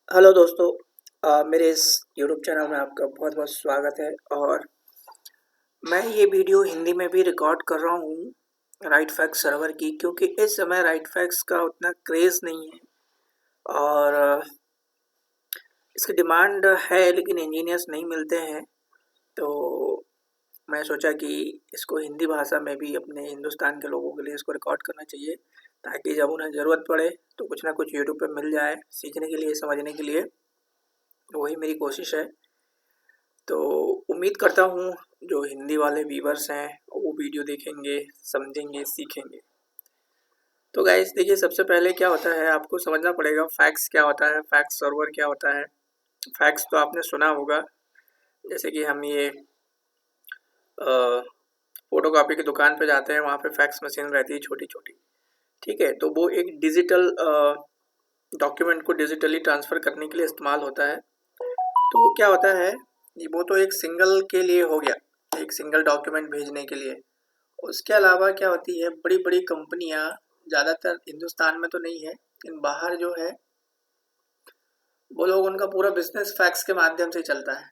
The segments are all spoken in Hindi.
हेलो दोस्तों। मेरे इस यूट्यूब चैनल में आपका बहुत बहुत स्वागत है। और मैं ये वीडियो हिंदी में भी रिकॉर्ड कर रहा हूँ राइट फैक्स सर्वर की, क्योंकि इस समय राइट फैक्स का उतना क्रेज़ नहीं है। और इसकी डिमांड है लेकिन इंजीनियर्स नहीं मिलते हैं। तो मैं सोचा कि इसको हिंदी भाषा में भी अपने हिंदुस्तान के लोगों के लिए इसको रिकॉर्ड करना चाहिए, ताकि जब उन्हें ज़रूरत पड़े तो कुछ ना कुछ यूट्यूब पे मिल जाए सीखने के लिए, समझने के लिए। वही मेरी कोशिश है। तो उम्मीद करता हूँ जो हिंदी वाले व्यूअर्स हैं वो वीडियो देखेंगे, समझेंगे, सीखेंगे। तो गाइस देखिए, सबसे पहले क्या होता है आपको समझना पड़ेगा फैक्स क्या होता है, फैक्स सर्वर क्या होता है। फैक्स तो आपने सुना होगा, जैसे कि हम ये फोटोकॉपी की दुकान पे जाते हैं, वहाँ पे फैक्स मशीन रहती है छोटी छोटी। ठीक है, तो वो एक डिजिटल डॉक्यूमेंट को डिजिटली ट्रांसफ़र करने के लिए इस्तेमाल होता है। तो क्या होता है जी, वो तो एक सिंगल के लिए हो गया, एक सिंगल डॉक्यूमेंट भेजने के लिए। उसके अलावा क्या होती है, बड़ी बड़ी कंपनियां, ज़्यादातर हिंदुस्तान में तो नहीं है लेकिन बाहर जो है वो लोग, उनका पूरा बिजनेस फैक्स के माध्यम से चलता है।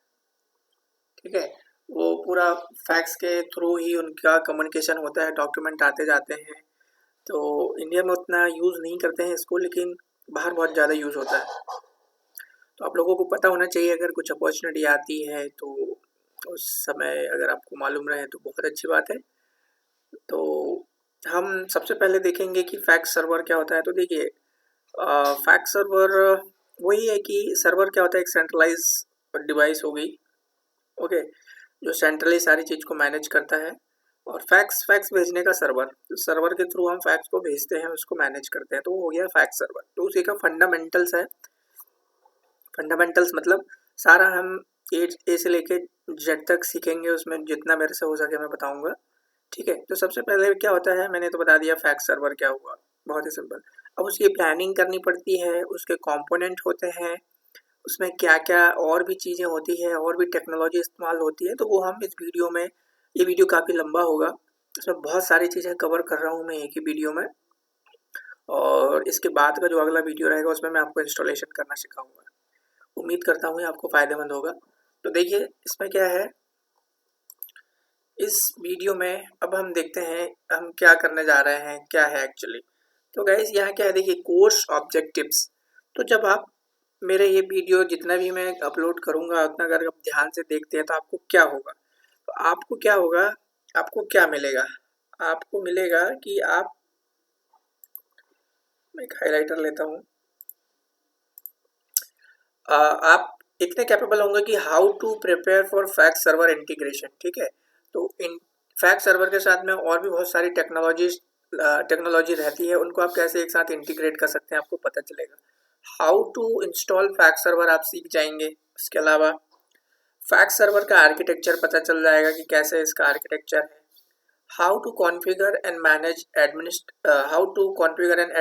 ठीक है, वो पूरा फैक्स के थ्रू ही उनका कम्युनिकेशन होता है, डॉक्यूमेंट आते जाते हैं। तो इंडिया में उतना यूज़ नहीं करते हैं इसको, लेकिन बाहर बहुत ज़्यादा यूज़ होता है। तो आप लोगों को पता होना चाहिए, अगर कुछ अपॉर्चुनिटी आती है तो उस समय अगर आपको मालूम रहे तो बहुत अच्छी बात है। तो हम सबसे पहले देखेंगे कि फैक्स सर्वर क्या होता है। तो देखिए, फैक्स सर्वर वही है कि सर्वर क्या होता है, एक सेंट्रलाइज डिवाइस हो गई। ओके, जो सेंट्रली सारी चीज़ को मैनेज करता है। और फैक्स फैक्स भेजने का सर्वर, तो सर्वर के थ्रू हम फैक्स को भेजते हैं, उसको मैनेज करते हैं, तो वो हो गया फैक्स सर्वर। तो उसी का फंडामेंटल्स है। फंडामेंटल्स मतलब सारा हम ए से लेके जेड तक सीखेंगे, उसमें जितना मेरे से हो सके मैं बताऊंगा। ठीक है, तो सबसे पहले क्या होता है, मैंने तो बता दिया फैक्स सर्वर क्या हुआ, बहुत ही सिंपल। अब उसकी प्लानिंग करनी पड़ती है, उसके कंपोनेंट होते हैं, उसमें क्या क्या और भी चीज़ें होती है, और भी टेक्नोलॉजी इस्तेमाल होती है। तो वो हम इस वीडियो में, ये वीडियो काफ़ी लंबा होगा, इसमें बहुत सारी चीज़ें कवर कर रहा हूँ मैं एक ही वीडियो में। और इसके बाद का जो अगला वीडियो रहेगा उसमें मैं आपको इंस्टॉलेशन करना सिखाऊंगा। उम्मीद करता हूँ ये आपको फ़ायदेमंद होगा। तो देखिए इसमें क्या है, इस वीडियो में अब हम देखते हैं हम क्या करने जा रहे हैं, क्या है एक्चुअली। तो गाइस यहाँ क्या है, देखिए कोर्स ऑब्जेक्टिव्स। तो जब आप मेरे ये वीडियो जितना भी मैं अपलोड करूँगा उतना अगर आप ध्यान से देखते हैं तो आपको क्या होगा, तो आपको क्या होगा, आपको क्या मिलेगा। आपको मिलेगा कि आप, मैं एक हाईलाइटर लेता हूँ, आप इतने कैपेबल होंगे कि how to prepare for fax server integration. ठीक है, तो इन फैक्स सर्वर के साथ में और भी बहुत सारी टेक्नोलॉजी रहती है, उनको आप कैसे एक साथ इंटीग्रेट कर सकते हैं आपको पता चलेगा। How to install fax server आप सीख जाएंगे। उसके अलावा फैक्स सर्वर का आर्किटेक्चर पता चल जाएगा कि कैसे इसका आर्किटेक्चर है। How to configure and manage how to configure and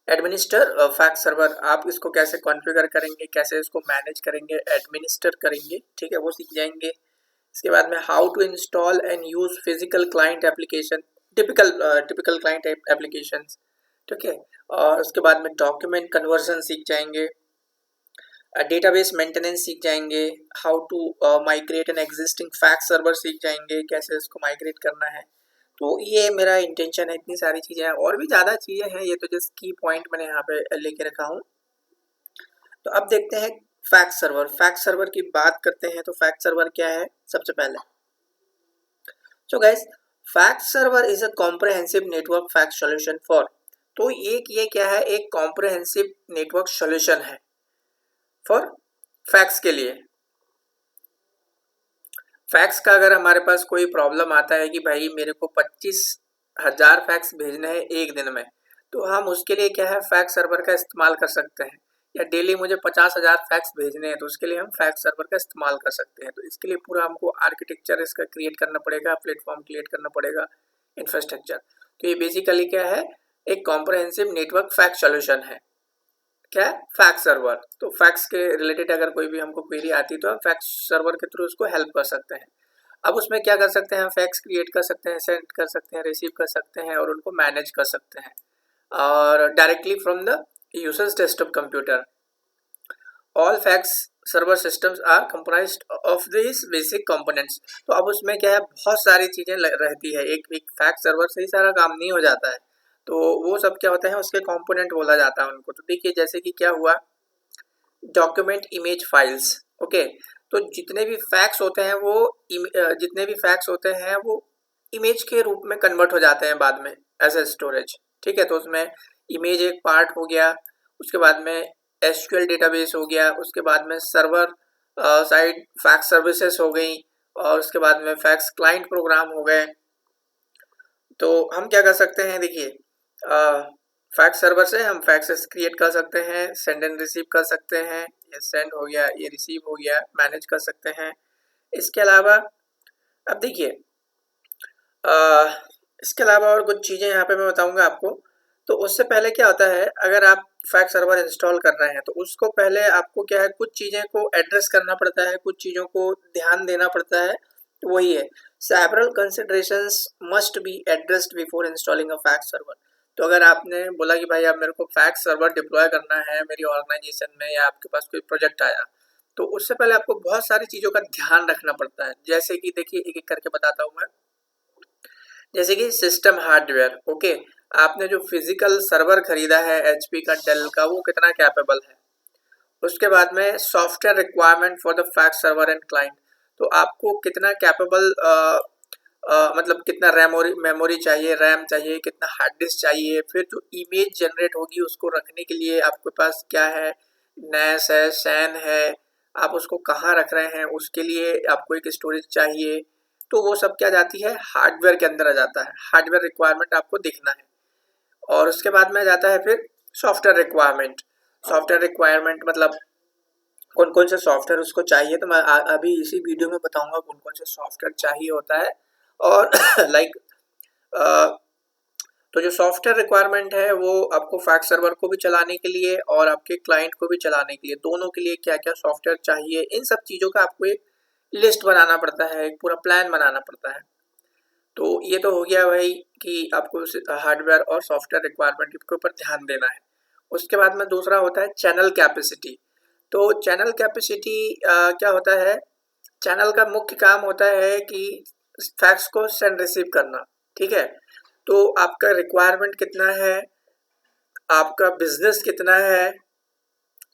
administer fax server, आप इसको कैसे कॉन्फ़िगर करेंगे, कैसे इसको मैनेज करेंगे, एडमिनिस्टर करेंगे। ठीक है, वो सीख जाएंगे। इसके बाद में how to install and use physical client application, typical client application. ठीक है, और उसके बाद में डॉक्यूमेंट कन्वर्जन सीख जाएंगे, डेटाबेस मेंटेनेंस सीख जाएंगे, how to migrate an existing fax server सीख जाएंगे, कैसे इसको माइग्रेट करना है। तो ये मेरा इंटेंशन है, इतनी सारी चीज़ें हैं, और भी ज़्यादा चीज़ें हैं, ये तो जस्ट की पॉइंट मैंने यहाँ पे लेके रखा हूँ। तो अब देखते हैं फैक्स सर्वर। फैक्स सर्वर की बात करते हैं तो फैक्स सर्वर क्या है सबसे पहले। So guys, fax server is a comprehensive network fax solution for, तो ये क्या है, एक कॉम्प्रहेंसिव नेटवर्क सॉल्यूशन है फॉर फैक्स के लिए। फैक्स का अगर हमारे पास कोई प्रॉब्लम आता है कि भाई मेरे को 25,000 फैक्स भेजने हैं एक दिन में, तो हम उसके लिए क्या है, फैक्स सर्वर का इस्तेमाल कर सकते हैं। या डेली मुझे 50,000 फैक्स भेजने हैं तो उसके लिए हम फैक्स सर्वर का इस्तेमाल कर सकते हैं। तो इसके लिए पूरा हमको आर्किटेक्चर इसका क्रिएट करना पड़ेगा, प्लेटफॉर्म क्रिएट करना पड़ेगा, इंफ्रास्ट्रक्चर। तो ये बेसिकली क्या है, एक कॉम्प्रहेंसिव नेटवर्क फैक्स सॉल्यूशन है। क्या है, फैक्स सर्वर। तो फैक्स के रिलेटेड अगर कोई भी हमको क्वेरी आती है तो हम फैक्स सर्वर के थ्रू उसको हेल्प कर सकते हैं। अब उसमें क्या कर सकते हैं, फैक्स क्रिएट कर सकते हैं, सेंड कर सकते हैं, रिसीव कर सकते हैं, और उनको मैनेज कर सकते हैं, और directly from the usage desktop computer. All fax server systems are comprised of this basic components. तो अब उसमें क्या है, बहुत सारी चीज़ें रहती है, एक फैक्स सर्वर से ही सारा काम नहीं हो जाता है, तो वो सब क्या होता है उसके कंपोनेंट बोला जाता है उनको। तो देखिए जैसे कि क्या हुआ, डॉक्यूमेंट इमेज फाइल्स, ओके। तो जितने भी फैक्स होते हैं वो इमेज के रूप में कन्वर्ट हो जाते हैं बाद में एज ए स्टोरेज, ठीक है। तो उसमें इमेज एक पार्ट हो गया, उसके बाद में एसक्यूएल डेटाबेस हो गया, उसके बाद में सर्वर साइड फैक्स सर्विसेज हो गई, और उसके बाद में फैक्स क्लाइंट प्रोग्राम हो गए। तो हम क्या कर सकते हैं, देखिए फैक्स सर्वर से हम फैक्सेस क्रिएट कर सकते हैं, सेंड एंड रिसीव कर सकते हैं, ये सेंड हो गया, ये रिसीव हो गया, मैनेज कर सकते हैं। इसके अलावा अब देखिए इसके अलावा और कुछ चीज़ें यहाँ पे मैं बताऊंगा आपको। तो उससे पहले क्या होता है, अगर आप फैक्स सर्वर इंस्टॉल कर रहे हैं तो उसको पहले आपको क्या है, कुछ चीज़ें को एड्रेस करना पड़ता है, कुछ चीज़ों को ध्यान देना पड़ता है। तो वही है, several considerations must be addressed before installing a fax server. तो अगर आपने बोला कि भाई अब मेरे को फैक्स सर्वर डिप्लॉय करना है मेरी ऑर्गेनाइजेशन में, या आपके पास कोई प्रोजेक्ट आया, तो उससे पहले आपको बहुत सारी चीज़ों का ध्यान रखना पड़ता है। जैसे कि देखिए एक एक करके बताता हूँ मैं। जैसे कि सिस्टम हार्डवेयर, ओके, आपने जो फिजिकल सर्वर खरीदा है एचपी का, डेल का, वो कितना कैपेबल है। उसके बाद में software requirement for the fax server and client, तो आपको कितना कैपेबल मतलब कितना मेमोरी चाहिए, रैम चाहिए, कितना हार्ड डिस्क चाहिए, फिर जो इमेज जनरेट होगी उसको रखने के लिए आपके पास क्या है, नैस है, सैन है, आप उसको कहाँ रख रहे हैं, उसके लिए आपको एक स्टोरेज चाहिए। तो वो सब क्या जाती है, हार्डवेयर के अंदर आ जाता है, हार्डवेयर रिक्वायरमेंट आपको देखना है। और उसके बाद में जाता है फिर सॉफ्टवेयर रिक्वायरमेंट। सॉफ्टवेयर रिक्वायरमेंट मतलब कौन कौन से सॉफ्टवेयर उसको चाहिए, तो मैं अभी इसी वीडियो में बताऊंगा कौन कौन से सॉफ्टवेयर चाहिए होता है। और लाइक तो जो सॉफ्टवेयर रिक्वायरमेंट है वो आपको फैक्स सर्वर को भी चलाने के लिए और आपके क्लाइंट को भी चलाने के लिए, दोनों के लिए क्या क्या सॉफ्टवेयर चाहिए, इन सब चीज़ों का आपको एक लिस्ट बनाना पड़ता है, एक पूरा प्लान बनाना पड़ता है। तो ये तो हो गया भाई कि आपको हार्डवेयर और सॉफ्टवेयर रिक्वायरमेंट के ऊपर ध्यान देना है। उसके बाद में दूसरा होता है चैनल कैपेसिटी। तो चैनल कैपेसिटी क्या होता है, चैनल का मुख्य काम होता है कि फैक्स को सेंड रिसीव करना, ठीक है। तो आपका रिक्वायरमेंट कितना है, आपका बिजनेस कितना है,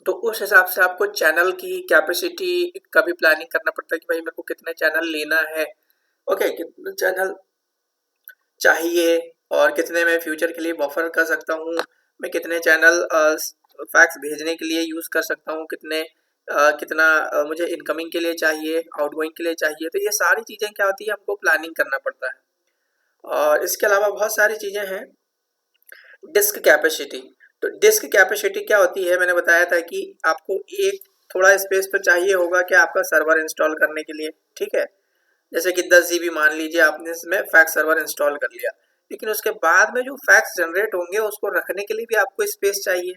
तो उस हिसाब से आपको चैनल की कैपेसिटी का भी प्लानिंग करना पड़ता है कि भाई मेरे को कितने चैनल लेना है, ओके, कितने चैनल चाहिए, और कितने मैं फ्यूचर के लिए बफर कर सकता हूँ, मैं कितने चैनल फैक्स भेजने के लिए यूज़ कर सकता हूँ, कितना मुझे इनकमिंग के लिए चाहिए, आउटगोइंग के लिए चाहिए। तो ये सारी चीज़ें क्या होती है, हमको प्लानिंग करना पड़ता है। और इसके अलावा बहुत सारी चीज़ें हैं। डिस्क कैपेसिटी, तो डिस्क कैपेसिटी क्या होती है, मैंने बताया था कि आपको एक थोड़ा स्पेस तो चाहिए होगा क्या आपका सर्वर इंस्टॉल करने के लिए, ठीक है। जैसे कि 10 GB मान लीजिए आपने इसमें फैक्स सर्वर इंस्टॉल कर लिया, लेकिन उसके बाद में जो फैक्स जनरेट होंगे उसको रखने के लिए भी आपको स्पेस चाहिए,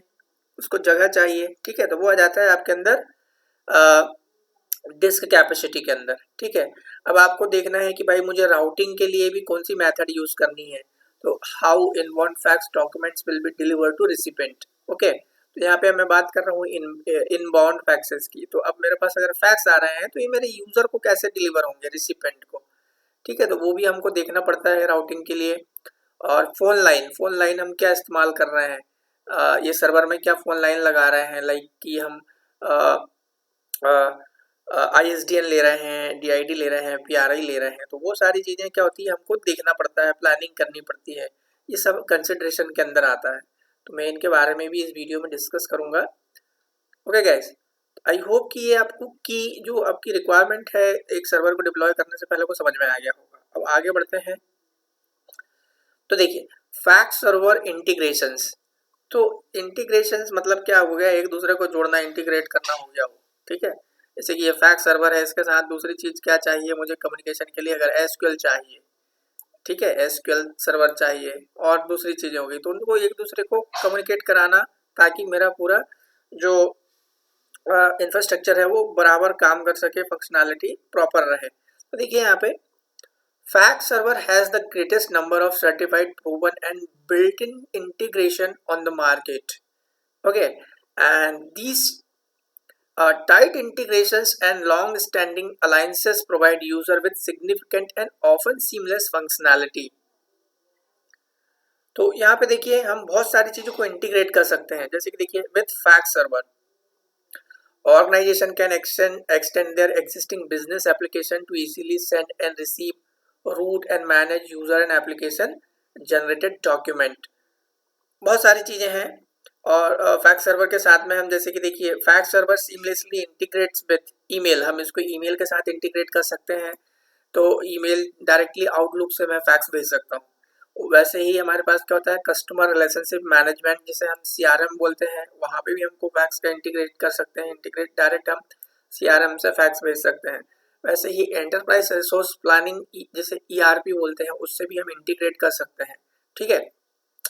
उसको जगह चाहिए, ठीक है। तो वो आ जाता है आपके अंदर डिस्क कैपेसिटी के अंदर, ठीक है। अब आपको देखना है कि भाई मुझे राउटिंग के लिए भी कौन सी मेथड यूज करनी है। तो how inbound fax documents will be delivered to recipient, okay. तो यहाँ पे मैं बात कर रहा हूँ इनबाउंड फैक्सेस की। तो अब मेरे पास अगर फैक्स आ रहे हैं तो ये मेरे यूजर को कैसे डिलीवर होंगे, रिसिपेंट को, ठीक है। तो वो भी हमको देखना पड़ता है राउटिंग के लिए। और फोन लाइन हम क्या इस्तेमाल कर रहे हैं, ये सर्वर में क्या फोन लाइन लगा रहे हैं, लाइक कि हम ISDN ले रहे हैं, DID ले रहे हैं, PRI ले रहे हैं। तो वो सारी चीज़ें क्या होती है, हमको देखना पड़ता है, प्लानिंग करनी पड़ती है, ये सब कंसिडरेशन के अंदर आता है। तो मैं इनके बारे में भी इस वीडियो में डिस्कस करूंगा, ओके गाइस। आई होप कि ये आपको की जो आपकी रिक्वायरमेंट है एक सर्वर को डिप्लॉय करने से पहले को समझ में आ गया होगा। अब आगे बढ़ते हैं। तो देखिए फैक्स सर्वर इंटीग्रेशंस, तो इंटीग्रेशंस मतलब क्या हो गया, एक दूसरे को जोड़ना, इंटीग्रेट करना हो गया हो, ठीक है। जैसे कि ये फैक्स सर्वर है, इसके साथ दूसरी चीज क्या चाहिए मुझे कम्युनिकेशन के लिए, अगर एसक्यूएल चाहिए, ठीक है, एसक्यूएल सर्वर चाहिए, और दूसरी चीजें हो गई, तो उनको एक दूसरे को कम्युनिकेट कराना ताकि मेरा पूरा जो इंफ्रास्ट्रक्चर है वो बराबर काम कर सके, फंक्शनैलिटी प्रॉपर रहे। तो देखिए यहाँ पे fax server has the greatest number of certified, proven and built-in integration on the market. Okay, and these tight integrations and long-standing alliances provide user with significant and often seamless functionality. तो यहाँ पे देखिए हम बहुत सारी चीज़ों को इंटीग्रेट कर सकते हैं, जैसे कि देखिए with fax server organization can extend their existing business application to easily send and receive, route and manage user and application generated document. बहुत सारी चीज़ें हैं और फैक्स सर्वर के साथ में हम जैसे कि देखिए fax server seamlessly integrates with email, हम इसको ईमेल के साथ इंटीग्रेट कर सकते हैं। तो ईमेल डायरेक्टली आउटलुक से मैं फैक्स भेज सकता हूँ। वैसे ही हमारे पास क्या होता है कस्टमर रिलेशनशिप मैनेजमेंट जिसे हम सीआरएम बोलते हैं, वहाँ पे भी हमको फैक्स का इंटीग्रेट कर सकते हैं। इंटीग्रेट डायरेक्ट हम सीआरएम से फैक्स भेज सकते हैं। वैसे ही एंटरप्राइज रिसोर्स प्लानिंग जिसे ईआरपी बोलते हैं उससे भी हम इंटीग्रेट कर सकते हैं। ठीक है,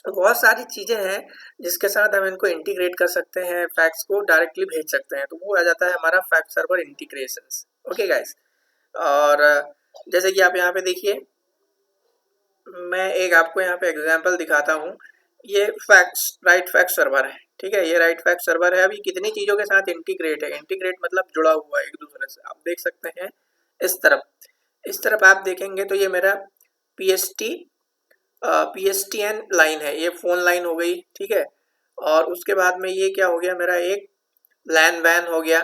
बहुत सारी चीज़ें हैं जिसके साथ हम इनको इंटीग्रेट कर सकते हैं, फैक्स को डायरेक्टली भेज सकते हैं। तो वो आ जाता है हमारा fax server integrations. Okay guys, और जैसे कि आप यहाँ पे देखिए मैं एक आपको यहाँ पे एग्जांपल दिखाता हूँ। ये फैक्स राइट फैक्स सर्वर है, ठीक है, ये राइट फैक्स सर्वर है। अभी कितनी चीज़ों के साथ इंटीग्रेट है, इंटीग्रेट मतलब जुड़ा हुआ है एक दूसरे से। आप देख सकते हैं इस तरफ आप देखेंगे तो ये मेरा PSTN लाइन है, ये फ़ोन लाइन हो गई, ठीक है। और उसके बाद में ये क्या हो गया मेरा एक लैन वैन हो गया,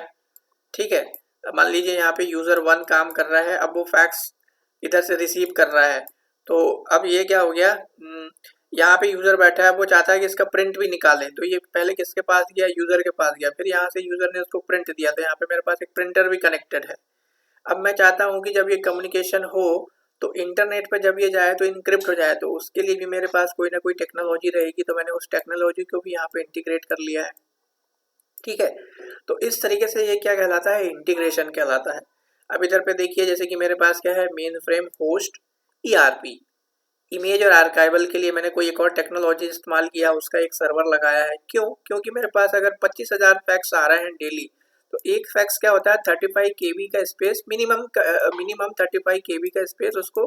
ठीक है। मान लीजिए यहाँ पे यूज़र 1 काम कर रहा है, अब वो फैक्स इधर से रिसीव कर रहा है। तो अब ये क्या हो गया, यहाँ पे यूज़र बैठा है, वो चाहता है कि इसका प्रिंट भी निकाले। तो ये पहले किसके पास गया, यूज़र के पास गया, फिर यहाँ से यूज़र ने उसको प्रिंट दिया। तो यहाँ पे मेरे पास एक प्रिंटर भी कनेक्टेड है। अब मैं चाहता हूँ कि जब ये कम्युनिकेशन हो तो इंटरनेट पर जब ये जाए तो इनक्रिप्ट हो जाए, तो उसके लिए भी मेरे पास कोई ना कोई टेक्नोलॉजी रहेगी। तो मैंने उस टेक्नोलॉजी को भी यहाँ पे इंटीग्रेट कर लिया है, ठीक है। तो इस तरीके से ये क्या कहलाता है, इंटीग्रेशन कहलाता है। अब इधर पे देखिए जैसे कि मेरे पास क्या है, main frame host ERP, image और आर्काइवल के लिए मैंने कोई एक और टेक्नोलॉजी इस्तेमाल किया, उसका एक सर्वर लगाया है। क्यों? क्योंकि मेरे पास अगर 25,000 फैक्स आ रहे हैं डेली, तो एक फैक्स क्या होता है 35 केबी का स्पेस मिनिमम 35 केबी का स्पेस उसको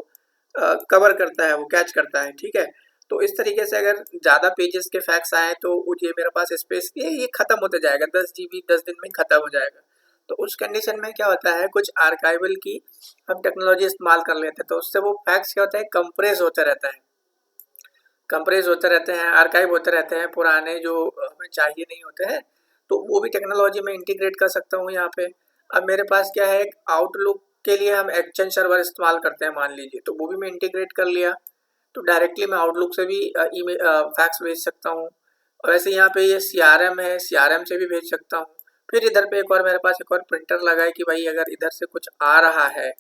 कवर करता है, वो कैच करता है, ठीक है। तो इस तरीके से अगर ज़्यादा पेजेस के फैक्स आए तो ये मेरे पास स्पेस ये ख़त्म होते जाएगा, 10 GB 10 दिन में ख़त्म हो जाएगा। तो उस कंडीशन में क्या होता है, कुछ आर्काइवल की हम टेक्नोलॉजी इस्तेमाल कर लेते हैं, तो उससे वो फैक्स क्या होता है कंप्रेस होते रहता है, कंप्रेस होते रहते हैं, आर्काइव होते रहते हैं, पुराने जो हमें चाहिए नहीं होते हैं। तो वो भी टेक्नोलॉजी में इंटीग्रेट कर सकता हूँ यहाँ पे। अब मेरे पास क्या है, एक आउटलुक के लिए हम एक्सचेंज सर्वर इस्तेमाल करते हैं मान लीजिए, तो वो भी मैं इंटीग्रेट कर लिया। तो डायरेक्टली मैं आउटलुक से भी फैक्स भेज सकता हूँ। और ऐसे यहाँ पे ये सीआरएम है, सीआरएम से भी भेज सकता हूँ। फिर इधर पे एक और मेरे पास एक और प्रिंटर लगा है कि भाई अगर इधर से कुछ आ रहा है,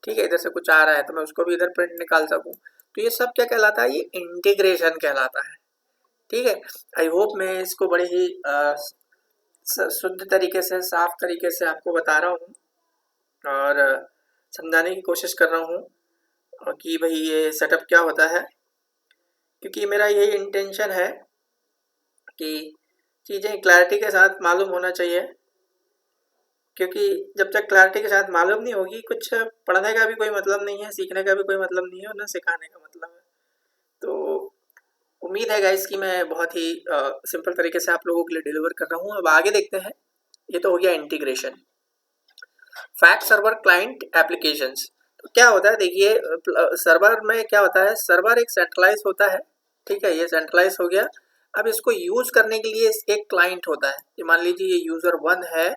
ठीक है, इधर से कुछ आ रहा है तो मैं उसको भी इधर प्रिंट निकाल सकूँ। तो ये सब क्या कहलाता है, ये इंटीग्रेशन कहलाता है, ठीक है। आई होप मैं इसको बड़े ही शुद्ध तरीके से, साफ तरीके से आपको बता रहा हूँ और समझाने की कोशिश कर रहा हूँ कि भाई ये सेटअप क्या होता है। क्योंकि मेरा यही इंटेंशन है कि चीज़ें क्लैरिटी के साथ मालूम होना चाहिए, क्योंकि जब तक क्लैरिटी के साथ मालूम नहीं होगी, कुछ पढ़ने का भी कोई मतलब नहीं है, सीखने का भी कोई मतलब नहीं है और ना सिखाने का मतलब है। तो उम्मीद है गाइस कि मैं बहुत ही सिंपल तरीके से आप लोगों के लिए डिलीवर कर रहा हूँ। अब आगे देखते हैं। ये तो हो गया integration. Fact server client applications, तो क्या होता है देखिए, सर्वर में क्या होता है, सर्वर एक सेंट्रलाइज होता है, ठीक है, ये सेंट्रलाइज हो गया। अब इसको यूज करने के लिए एक क्लाइंट होता है। ये मान लीजिए ये यूजर 1 है,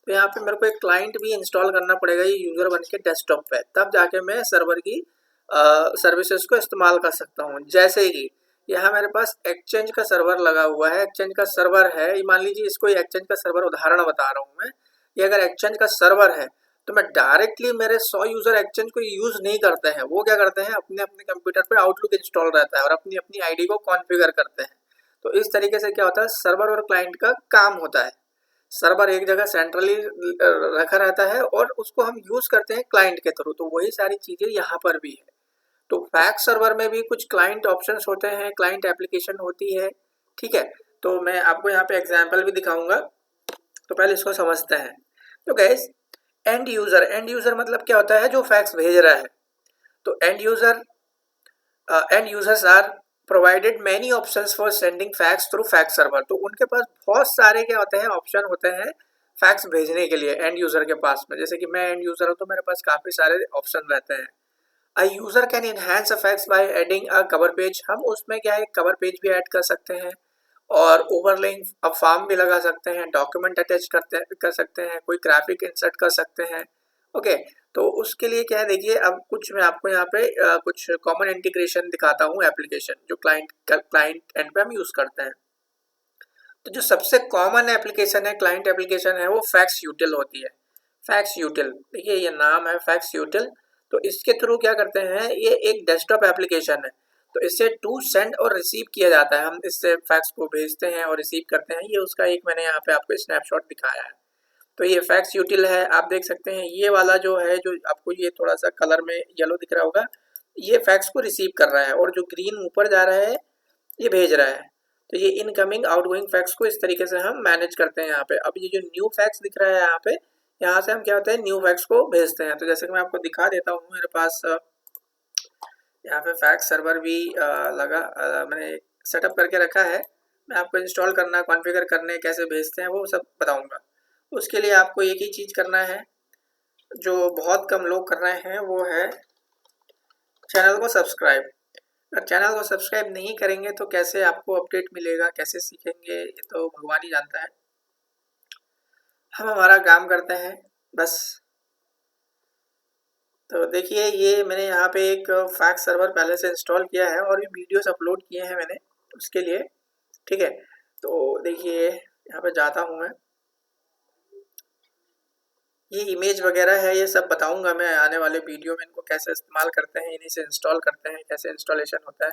तो यहाँ पे मेरे को एक क्लाइंट भी इंस्टॉल करना पड़ेगा ये यूजर 1 के डेस्कटॉप पे, तब जाके मैं सर्वर की सर्विसेज को इस्तेमाल कर सकता हूँ। जैसे कि यहाँ मेरे पास एक्सचेंज का सर्वर लगा हुआ है, एक्सचेंज का सर्वर है, ये मान लीजिए इसको एक्सचेंज का सर्वर उदाहरण बता रहा हूँ मैं। ये अगर एक्सचेंज का सर्वर है तो मैं डायरेक्टली मेरे 100 यूजर एक्सचेंज को यूज नहीं करते हैं, वो क्या करते हैं अपने अपने कंप्यूटर पे आउटलुक इंस्टॉल रहता है और अपनी अपनी आईडी को कॉन्फ़िगर करते हैं। तो इस तरीके से क्या होता है, सर्वर और क्लाइंट का काम होता है। सर्वर एक जगह सेंट्रली रखा रहता है और उसको हम यूज करते हैं क्लाइंट के थ्रू। तो वही सारी चीजें यहाँ पर भी है। तो फैक्स सर्वर में भी कुछ क्लाइंट ऑप्शंस होते हैं, क्लाइंट एप्लीकेशन होती है, ठीक है। तो मैं आपको यहाँ पे एग्जाम्पल भी दिखाऊंगा, तो पहले इसको समझते हैं। तो गैस एंड यूजर मतलब क्या होता है, जो फैक्स भेज रहा है। तो end users are provided many options for sending fax through fax server. तो उनके पास बहुत सारे क्या होते हैं, ऑप्शन होते हैं फैक्स भेजने के लिए एंड यूजर के पास में। जैसे कि मैं एंड यूजर हूँ तो मेरे पास काफी सारे ऑप्शन रहते हैं। A user can enhance a fax by adding a cover page. हम उसमें क्या है, कवर पेज भी ऐड कर सकते हैं और ओवरलेइंग अब फॉर्म भी लगा सकते हैं, डॉक्यूमेंट अटैच कर सकते हैं, कोई ग्राफिक इंसर्ट कर सकते हैं। ओके, तो उसके लिए क्या है, देखिए अब कुछ मैं आपको यहाँ पे कुछ कॉमन इंटीग्रेशन दिखाता हूँ एप्लीकेशन जो क्लाइंट एंड पे हम यूज करते हैं। तो जो सबसे कॉमन एप्लीकेशन है, क्लाइंट एप्लीकेशन है, वो फैक्स यूटिल होती है। फैक्स यूटिल, देखिए ये नाम है फैक्स यूटिल। तो इसके थ्रू क्या करते हैं, ये एक डेस्कटॉप एप्लीकेशन है। तो इससे टू सेंड और रिसीव किया जाता है, हम इससे फैक्स को भेजते हैं और रिसीव करते हैं। ये उसका एक मैंने यहाँ पे आपको स्नैपशॉट दिखाया है। तो ये फैक्स यूटिल है, आप देख सकते हैं ये वाला जो है, जो आपको ये थोड़ा सा कलर में येलो दिख रहा होगा, ये फैक्स को रिसीव कर रहा है, और जो ग्रीन ऊपर जा रहा है ये भेज रहा है। तो ये इनकमिंग आउटगोइंग फैक्स को इस तरीके से हम मैनेज करते हैं यहाँ पे। अब ये जो न्यू फैक्स दिख रहा है यहाँ पे, यहाँ से हम क्या होता है, न्यू फैक्स को भेजते हैं। तो जैसे कि मैं आपको दिखा देता हूँ, मेरे पास यहाँ पे फैक्स सर्वर भी मैंने सेटअप करके रखा है। मैं आपको इंस्टॉल करना, कॉन्फ़िगर करने, कैसे भेजते हैं वो सब बताऊंगा। उसके लिए आपको एक ही चीज़ करना है जो बहुत कम लोग कर रहे हैं, वो है चैनल को सब्सक्राइब। अगर चैनल को सब्सक्राइब नहीं करेंगे तो कैसे आपको अपडेट मिलेगा, कैसे सीखेंगे, ये तो भगवान ही जानता है। हम हमारा काम करते हैं बस। तो देखिए ये मैंने यहाँ पे एक फैक्स सर्वर पहले से इंस्टॉल किया है और भी वीडियोस अपलोड किए हैं मैंने उसके लिए, ठीक है। तो देखिए यहाँ पे जाता हूँ मैं, ये इमेज वगैरह है, ये सब बताऊंगा मैं आने वाले वीडियो में, इनको कैसे इस्तेमाल करते हैं, इन्हीं से इंस्टॉल करते हैं, कैसे इंस्टॉलेशन होता है।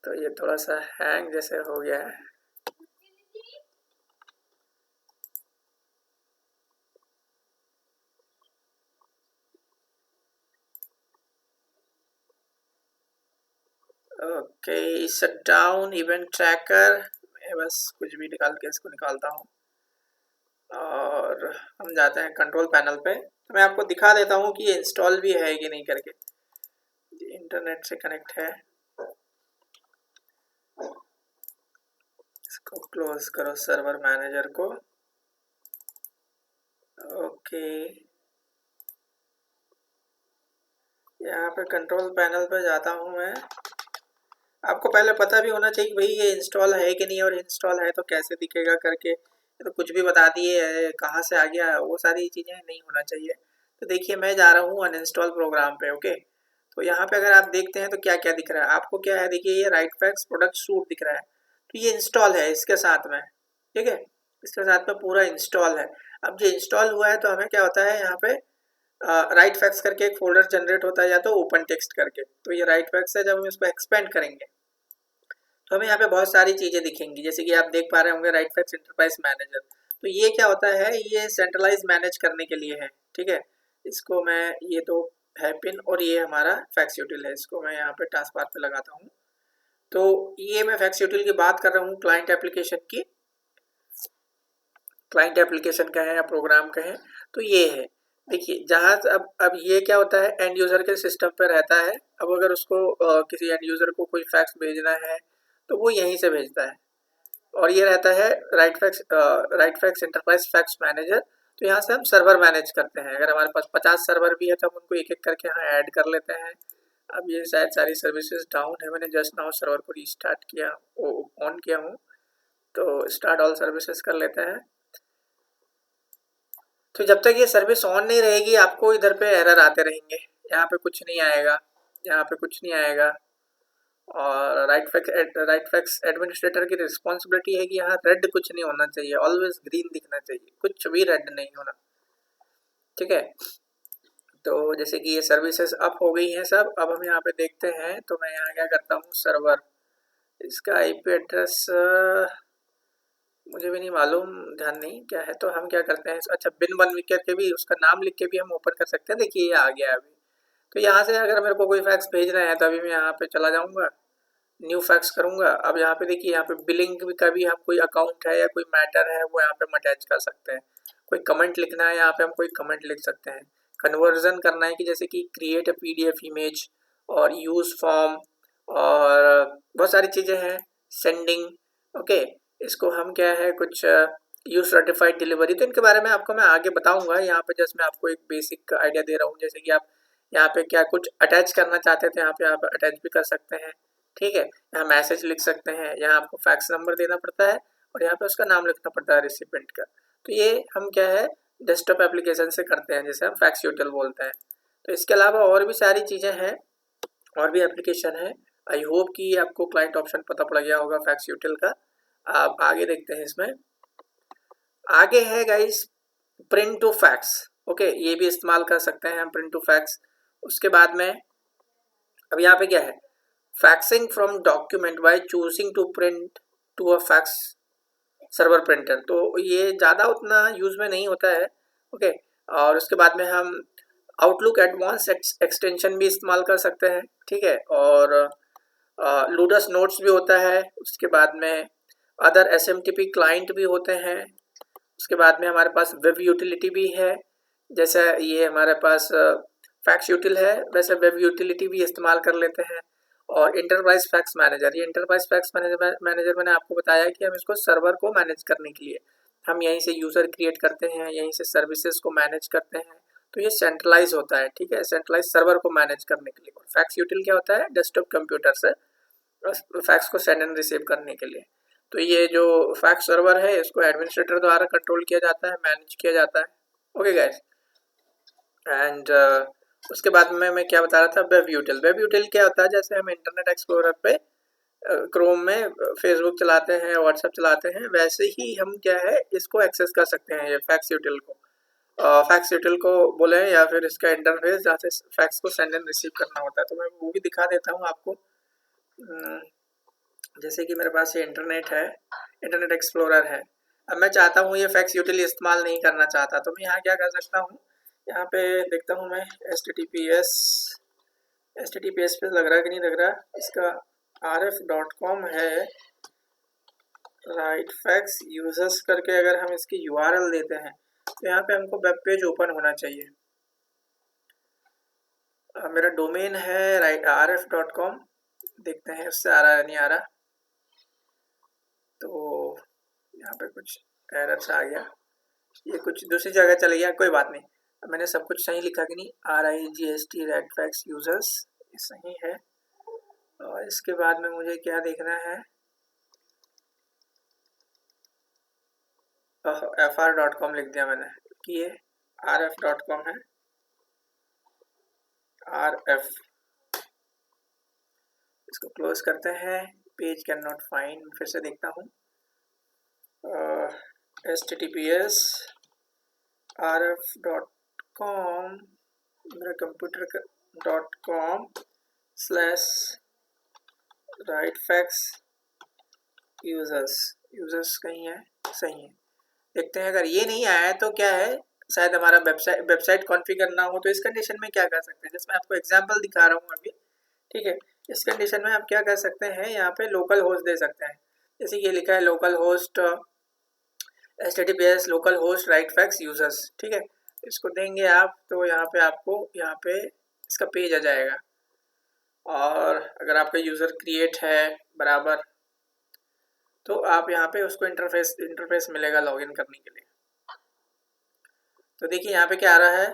तो ये थोड़ा सा हैंग जैसे हो गया है। Okay, shut down event tracker. मैं बस कुछ भी निकाल के इसको निकालता हूँ और हम जाते हैं कंट्रोल पैनल पे। तो मैं आपको दिखा देता हूँ कि ये इंस्टॉल भी है कि नहीं करके। इंटरनेट से कनेक्ट है, इसको क्लोज करो सर्वर मैनेजर को। ओके, यहाँ पे कंट्रोल पैनल पे जाता हूँ मैं। आपको पहले पता भी होना चाहिए भाई ये इंस्टॉल है कि नहीं, और इंस्टॉल है तो कैसे दिखेगा करके। ये तो कुछ भी बता दिए, कहाँ से आ गया, वो सारी चीज़ें नहीं होना चाहिए। तो देखिए मैं जा रहा हूँ अनइंस्टॉल प्रोग्राम पे। ओके, तो यहाँ पे अगर आप देखते हैं तो क्या क्या दिख रहा है आपको, क्या है, देखिए ये राइटफैक्स प्रोडक्ट सूट दिख रहा है। तो ये इंस्टॉल है इसके साथ में, ठीक है, इसके साथ में पूरा इंस्टॉल है। अब जो इंस्टॉल हुआ है तो हमें क्या होता है, यहाँ पे राइट फैक्स करके एक फोल्डर जनरेट होता है, या तो ओपन टेक्स्ट करके। तो ये राइट फैक्स है, जब हम इसको एक्सपेंड करेंगे तो हमें यहाँ पे बहुत सारी चीज़ें दिखेंगी, जैसे कि आप देख पा रहे होंगे राइट फैक्स एंटरप्राइज मैनेजर। तो ये क्या होता है, ये सेंट्रलाइज मैनेज करने के लिए है, ठीक है। इसको मैं, ये तो है पिन, और ये हमारा फैक्स यूटिल है, इसको मैं यहाँ पे टास्क बार पे लगाता हूँ। तो ये मैं फैक्स यूटिल की बात कर रहा हूँ, क्लाइंट एप्लीकेशन की। क्लाइंट एप्लीकेशन का है या प्रोग्राम का है, तो ये है। देखिए जहाँ अब ये क्या होता है, एंड यूज़र के सिस्टम पे रहता है। अब अगर उसको किसी एंड यूज़र को कोई फैक्स भेजना है तो वो यहीं से भेजता है, और ये रहता है right fax enterprise fax manager. तो यहाँ से हम सर्वर मैनेज करते हैं। अगर हमारे पास 50 सर्वर भी है तो हम उनको एक एक करके यहाँ ऐड कर लेते हैं। अब ये शायद सारी सर्विसेज डाउन है, मैंने जस्ट नाउ सर्वर को रीस्टार्ट किया, ऑन किया हूँ। तो स्टार्ट ऑल सर्विसेज कर लेते हैं। तो जब तक ये सर्विस ऑन नहीं रहेगी आपको इधर पे एरर आते रहेंगे। यहाँ पे कुछ नहीं आएगा, यहाँ पे कुछ नहीं आएगा। और राइट फैक्स एडमिनिस्ट्रेटर की रिस्पॉन्सिबिलिटी है कि यहाँ रेड कुछ नहीं होना चाहिए, ऑलवेज ग्रीन दिखना चाहिए, कुछ भी रेड नहीं होना, ठीक है। तो जैसे कि ये सर्विसेज अप हो गई हैं सब। अब हम यहाँ पे देखते हैं, तो मैं यहाँ क्या करता हूँ, सर्वर, इसका आईपी एड्रेस मुझे भी नहीं मालूम, ध्यान नहीं क्या है। तो हम क्या करते हैं, अच्छा बिन वन वीक करके भी उसका नाम लिख के भी हम ओपन कर सकते हैं। देखिए ये आ गया अभी। तो यहाँ से अगर मेरे को कोई फैक्स भेजना है तो अभी मैं यहाँ पे चला जाऊँगा, न्यू फैक्स करूँगा। अब यहाँ पे देखिए, यहाँ पे बिलिंग का भी हम कोई अकाउंट है या कोई मैटर है वो यहाँ पे हम अटैच कर सकते हैं। कोई कमेंट लिखना है यहाँ पे हम कोई कमेंट लिख सकते हैं। कन्वर्जन करना है कि जैसे कि क्रिएट अ पीडीएफ इमेज और यूज फॉर्म और बहुत सारी चीज़ें हैं, सेंडिंग, ओके। इसको हम क्या है कुछ यू सर्टिफाइड डिलीवरी, तो इनके बारे में आपको मैं आगे बताऊंगा। यहाँ पे जस्ट मैं आपको एक बेसिक आइडिया दे रहा हूँ, जैसे कि आप यहाँ पे क्या कुछ अटैच करना चाहते थे, यहाँ पे आप अटैच भी कर सकते हैं, ठीक है। यहाँ मैसेज लिख सकते हैं, यहाँ आपको फैक्स नंबर देना पड़ता है और यहाँ पे उसका नाम लिखना पड़ता है रिसिपेंट का। तो ये हम क्या है डेस्कटॉप एप्लीकेशन से करते हैं, जिसे हम फैक्स यूटिल बोलते हैं। तो इसके अलावा और भी सारी चीज़ें हैं, और भी एप्लीकेशन है। आई होप कि आपको क्लाइंट ऑप्शन पता पड़ गया होगा फैक्स यूटिल का। आप आगे देखते हैं, इसमें आगे है guys print to fax, okay. ये भी इस्तेमाल कर सकते हैं हम प्रिंट टू फैक्स। उसके बाद में अब यहाँ पे क्या है, faxing from document by choosing to print to a fax server printer, तो ये ज़्यादा उतना यूज में नहीं होता है, ओके। और उसके बाद में हम आउटलुक एडवांस एक्सटेंशन भी इस्तेमाल कर सकते हैं, ठीक है। और लूडस नोट्स भी होता है। उसके बाद में अदर एसएमटीपी क्लाइंट भी होते हैं। उसके बाद में हमारे पास वेब यूटिलिटी भी है, जैसे ये हमारे पास फैक्स यूटिल है, वैसे वेब यूटिलिटी भी इस्तेमाल कर लेते हैं। और इंटरप्राइज फैक्स मैनेजर, ये इंटरप्राइज फैक्स मैनेजर मैंने आपको बताया कि हम इसको सर्वर को मैनेज करने के लिए हम यहीं से यूज़र क्रिएट करते हैं, यहीं से सर्विसेज को मैनेज करते हैं। तो ये सेंट्रलाइज होता है, ठीक है, सेंट्रलाइज सर्वर को मैनेज करने के लिए। और फैक्स यूटिल क्या होता है, डेस्कटॉप कंप्यूटर से फैक्स को सेंड एंड रिसीव करने के लिए। तो ये जो फैक्स सर्वर है इसको एडमिनिस्ट्रेटर द्वारा कंट्रोल किया जाता है, मैनेज किया जाता है, ओके गाइस। एंड उसके बाद में मैं क्या बता रहा था, वेब यूटिल। वेब यूटिल क्या होता है, जैसे हम इंटरनेट एक्सप्लोरर पे क्रोम में फेसबुक चलाते हैं, व्हाट्सएप चलाते हैं, वैसे ही हम क्या है इसको एक्सेस कर सकते हैं, ये फैक्स यूटिल को। फैक्स यूटिल को बोले या फिर इसका इंटरफेस जहाँ से फैक्स को सेंड एंड रिसीव करना होता है। तो मैं वो भी दिखा देता हूँ आपको। जैसे कि मेरे पास ये इंटरनेट है, इंटरनेट एक्सप्लोरर है। अब मैं चाहता हूँ ये फैक्स यूटिल इस्तेमाल नहीं करना चाहता, तो मैं यहाँ क्या कर सकता हूँ, यहाँ पे देखता हूँ मैं HTTPS पे लग रहा है कि नहीं लग रहा, इसका rf.com है, राइट फैक्स यूजर्स करके अगर हम इसकी URL देते हैं तो यहाँ पे हमको वेब पेज ओपन होना चाहिए। मेरा डोमेन है राइट rf.com, देखते हैं उससे आ रहा है नहीं आ रहा। तो यहाँ पे कुछ एरर्स आ गया, ये कुछ दूसरी जगह चले गया, कोई बात नहीं। अब मैंने सब कुछ सही लिखा कि नहीं, RIGST राइट फैक्स यूजर्स, ये सही है। और इसके बाद में मुझे क्या देखना है, fr.com लिख दिया मैंने कि ये rf.com है, rf। इसको क्लोज करते हैं, पेज कैन नॉट फाइंड, फिर से देखता हूँ, https rf.com, मेरा कंप्यूटर का .com / राइट फैक्स यूजर्स कहीं है, सही है। देखते हैं अगर ये नहीं आया है तो क्या है, शायद हमारा वेबसाइट कॉन्फ़िगर ना हो। तो इस कंडीशन में क्या कर सकते हैं, जैसे मैं आपको एग्जांपल दिखा रहा हूँ अभी, ठीक है। इस कंडीशन में आप क्या कर सकते हैं, यहाँ पे लोकल होस्ट दे सकते हैं, जैसे ये लिखा है local host HTTPS local host right fax users, ठीक है। इसको देंगे आप तो यहाँ पे आपको यहाँ पे इसका पेज आ जाएगा। और अगर आपका यूज़र क्रिएट है बराबर, तो आप यहाँ पे उसको इंटरफेस मिलेगा लॉगिन करने के लिए। तो देखिए यहाँ पे क्या आ रहा है,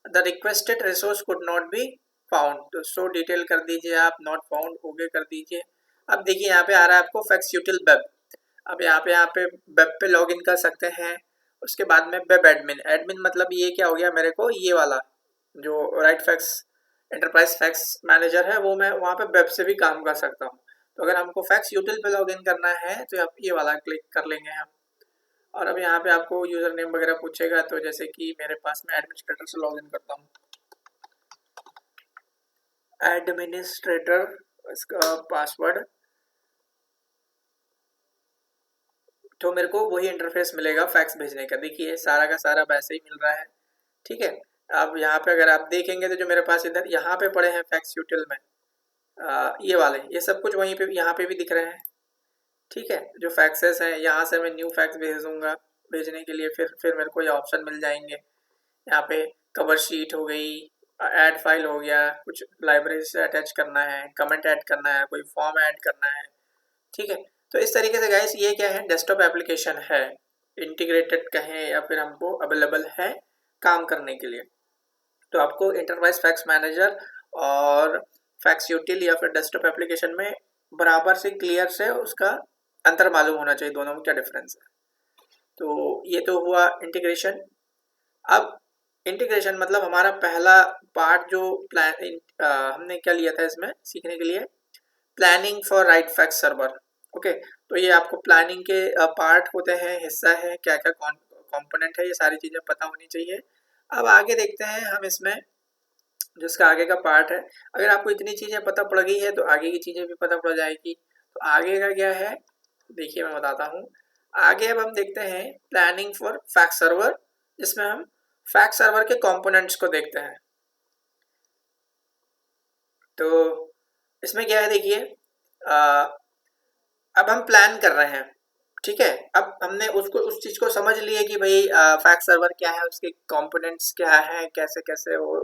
the requested resource could not be found, तो सो डिटेल कर दीजिए आप, नॉट फाउंड ओके कर दीजिए। अब देखिए यहाँ पे आ रहा है आपको फैक्स यूटिल वेब। अब यहाँ पे वेब पे लॉगिन कर सकते हैं। उसके बाद में वेब एडमिन मतलब ये क्या हो गया, मेरे को ये वाला जो right fax enterprise fax manager है वो मैं वहाँ पे वेब से भी काम कर सकता हूँ। तो अगर हमको फैक्स यूटिल पे लॉगिन करना है तो आप ये वाला क्लिक कर लेंगे हम। और अब यहाँ पे आपको यूज़र नेम वगैरह पूछेगा, तो जैसे कि मेरे पास में एडमिनिस्ट्रेटर से लॉगिन करता हूँ, एडमिनिस्ट्रेटर, इसका पासवर्ड, तो मेरे को वही इंटरफेस मिलेगा फैक्स भेजने का। देखिए सारा का सारा वैसे ही मिल रहा है, ठीक है। अब यहाँ पे अगर आप देखेंगे तो जो मेरे पास इधर यहाँ पे पड़े हैं फैक्स यूटिल में, ये वाले, ये सब कुछ वहीं पे यहाँ पे भी दिख रहे हैं, ठीक है। जो फैक्सेस हैं यहाँ से मैं न्यू फैक्स भेज दूंगा, भेजने के लिए फिर मेरे को ये ऑप्शन मिल जाएंगे। यहाँ पे कवर शीट हो गई, ऐड फाइल हो गया, कुछ लाइब्रेरी से अटैच करना है, कमेंट ऐड करना है, कोई फॉर्म ऐड करना है, ठीक है। तो इस तरीके से गाइस ये क्या है, डेस्कटॉप एप्लीकेशन है, इंटीग्रेटेड कहें या फिर हमको अवेलेबल है काम करने के लिए। तो आपको इंटरप्राइज फैक्स मैनेजर और फैक्स यूटिल या फिर डेस्कटॉप एप्लीकेशन में बराबर से क्लियर से उसका अंतर मालूम होना चाहिए, दोनों में क्या डिफरेंस है। तो ये तो हुआ इंटीग्रेशन। अब इंटीग्रेशन मतलब हमारा पहला पार्ट जो हमने क्या लिया था इसमें सीखने के लिए, planning for right fact server. Okay, तो ये आपको प्लानिंग के पार्ट होते हैं, हिस्सा है, क्या क्या कंपोनेंट है, ये सारी चीजें पता होनी चाहिए। अब आगे देखते हैं हम इसमें जिसका आगे का पार्ट है। अगर आपको इतनी चीजें पता पड़ गई है तो आगे की चीजें भी पता पड़ जाएगी। तो आगे का क्या है देखिए मैं बताता हूँ। आगे अब हम देखते हैं प्लानिंग फॉर फैक्ट सर्वर, जिसमें हम फैक्ट सर्वर के कंपोनेंट्स को देखते हैं। तो इसमें क्या है देखिए, अब हम प्लान कर रहे हैं, ठीक है। अब हमने उसको उस चीज को समझ लिए कि भाई फैक्ट सर्वर क्या है, उसके कंपोनेंट्स क्या है, कैसे कैसे वो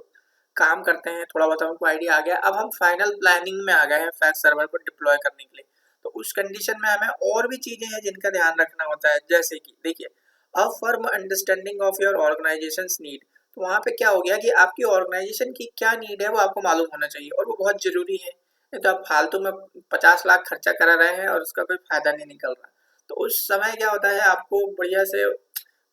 काम करते हैं, थोड़ा बहुत हमको आइडिया आ गया। अब हम फाइनल प्लानिंग में आ गए हैं फैक्ट सर्वर को डिप्लॉय करने के लिए। तो उस कंडीशन में हमें और भी चीजें हैं जिनका ध्यान रखना होता है, जैसे कि देखिए a firm understanding of your organisations need. तो वहाँ पे क्या हो गया कि आपकी ऑर्गेनाइजेशन की क्या नीड है वो आपको मालूम होना चाहिए, और वो बहुत जरूरी है। नहीं तो आप फालतू में 50 लाख खर्चा करा रहे हैं और उसका कोई फायदा नहीं निकल रहा। तो उस समय क्या होता है, आपको बढ़िया से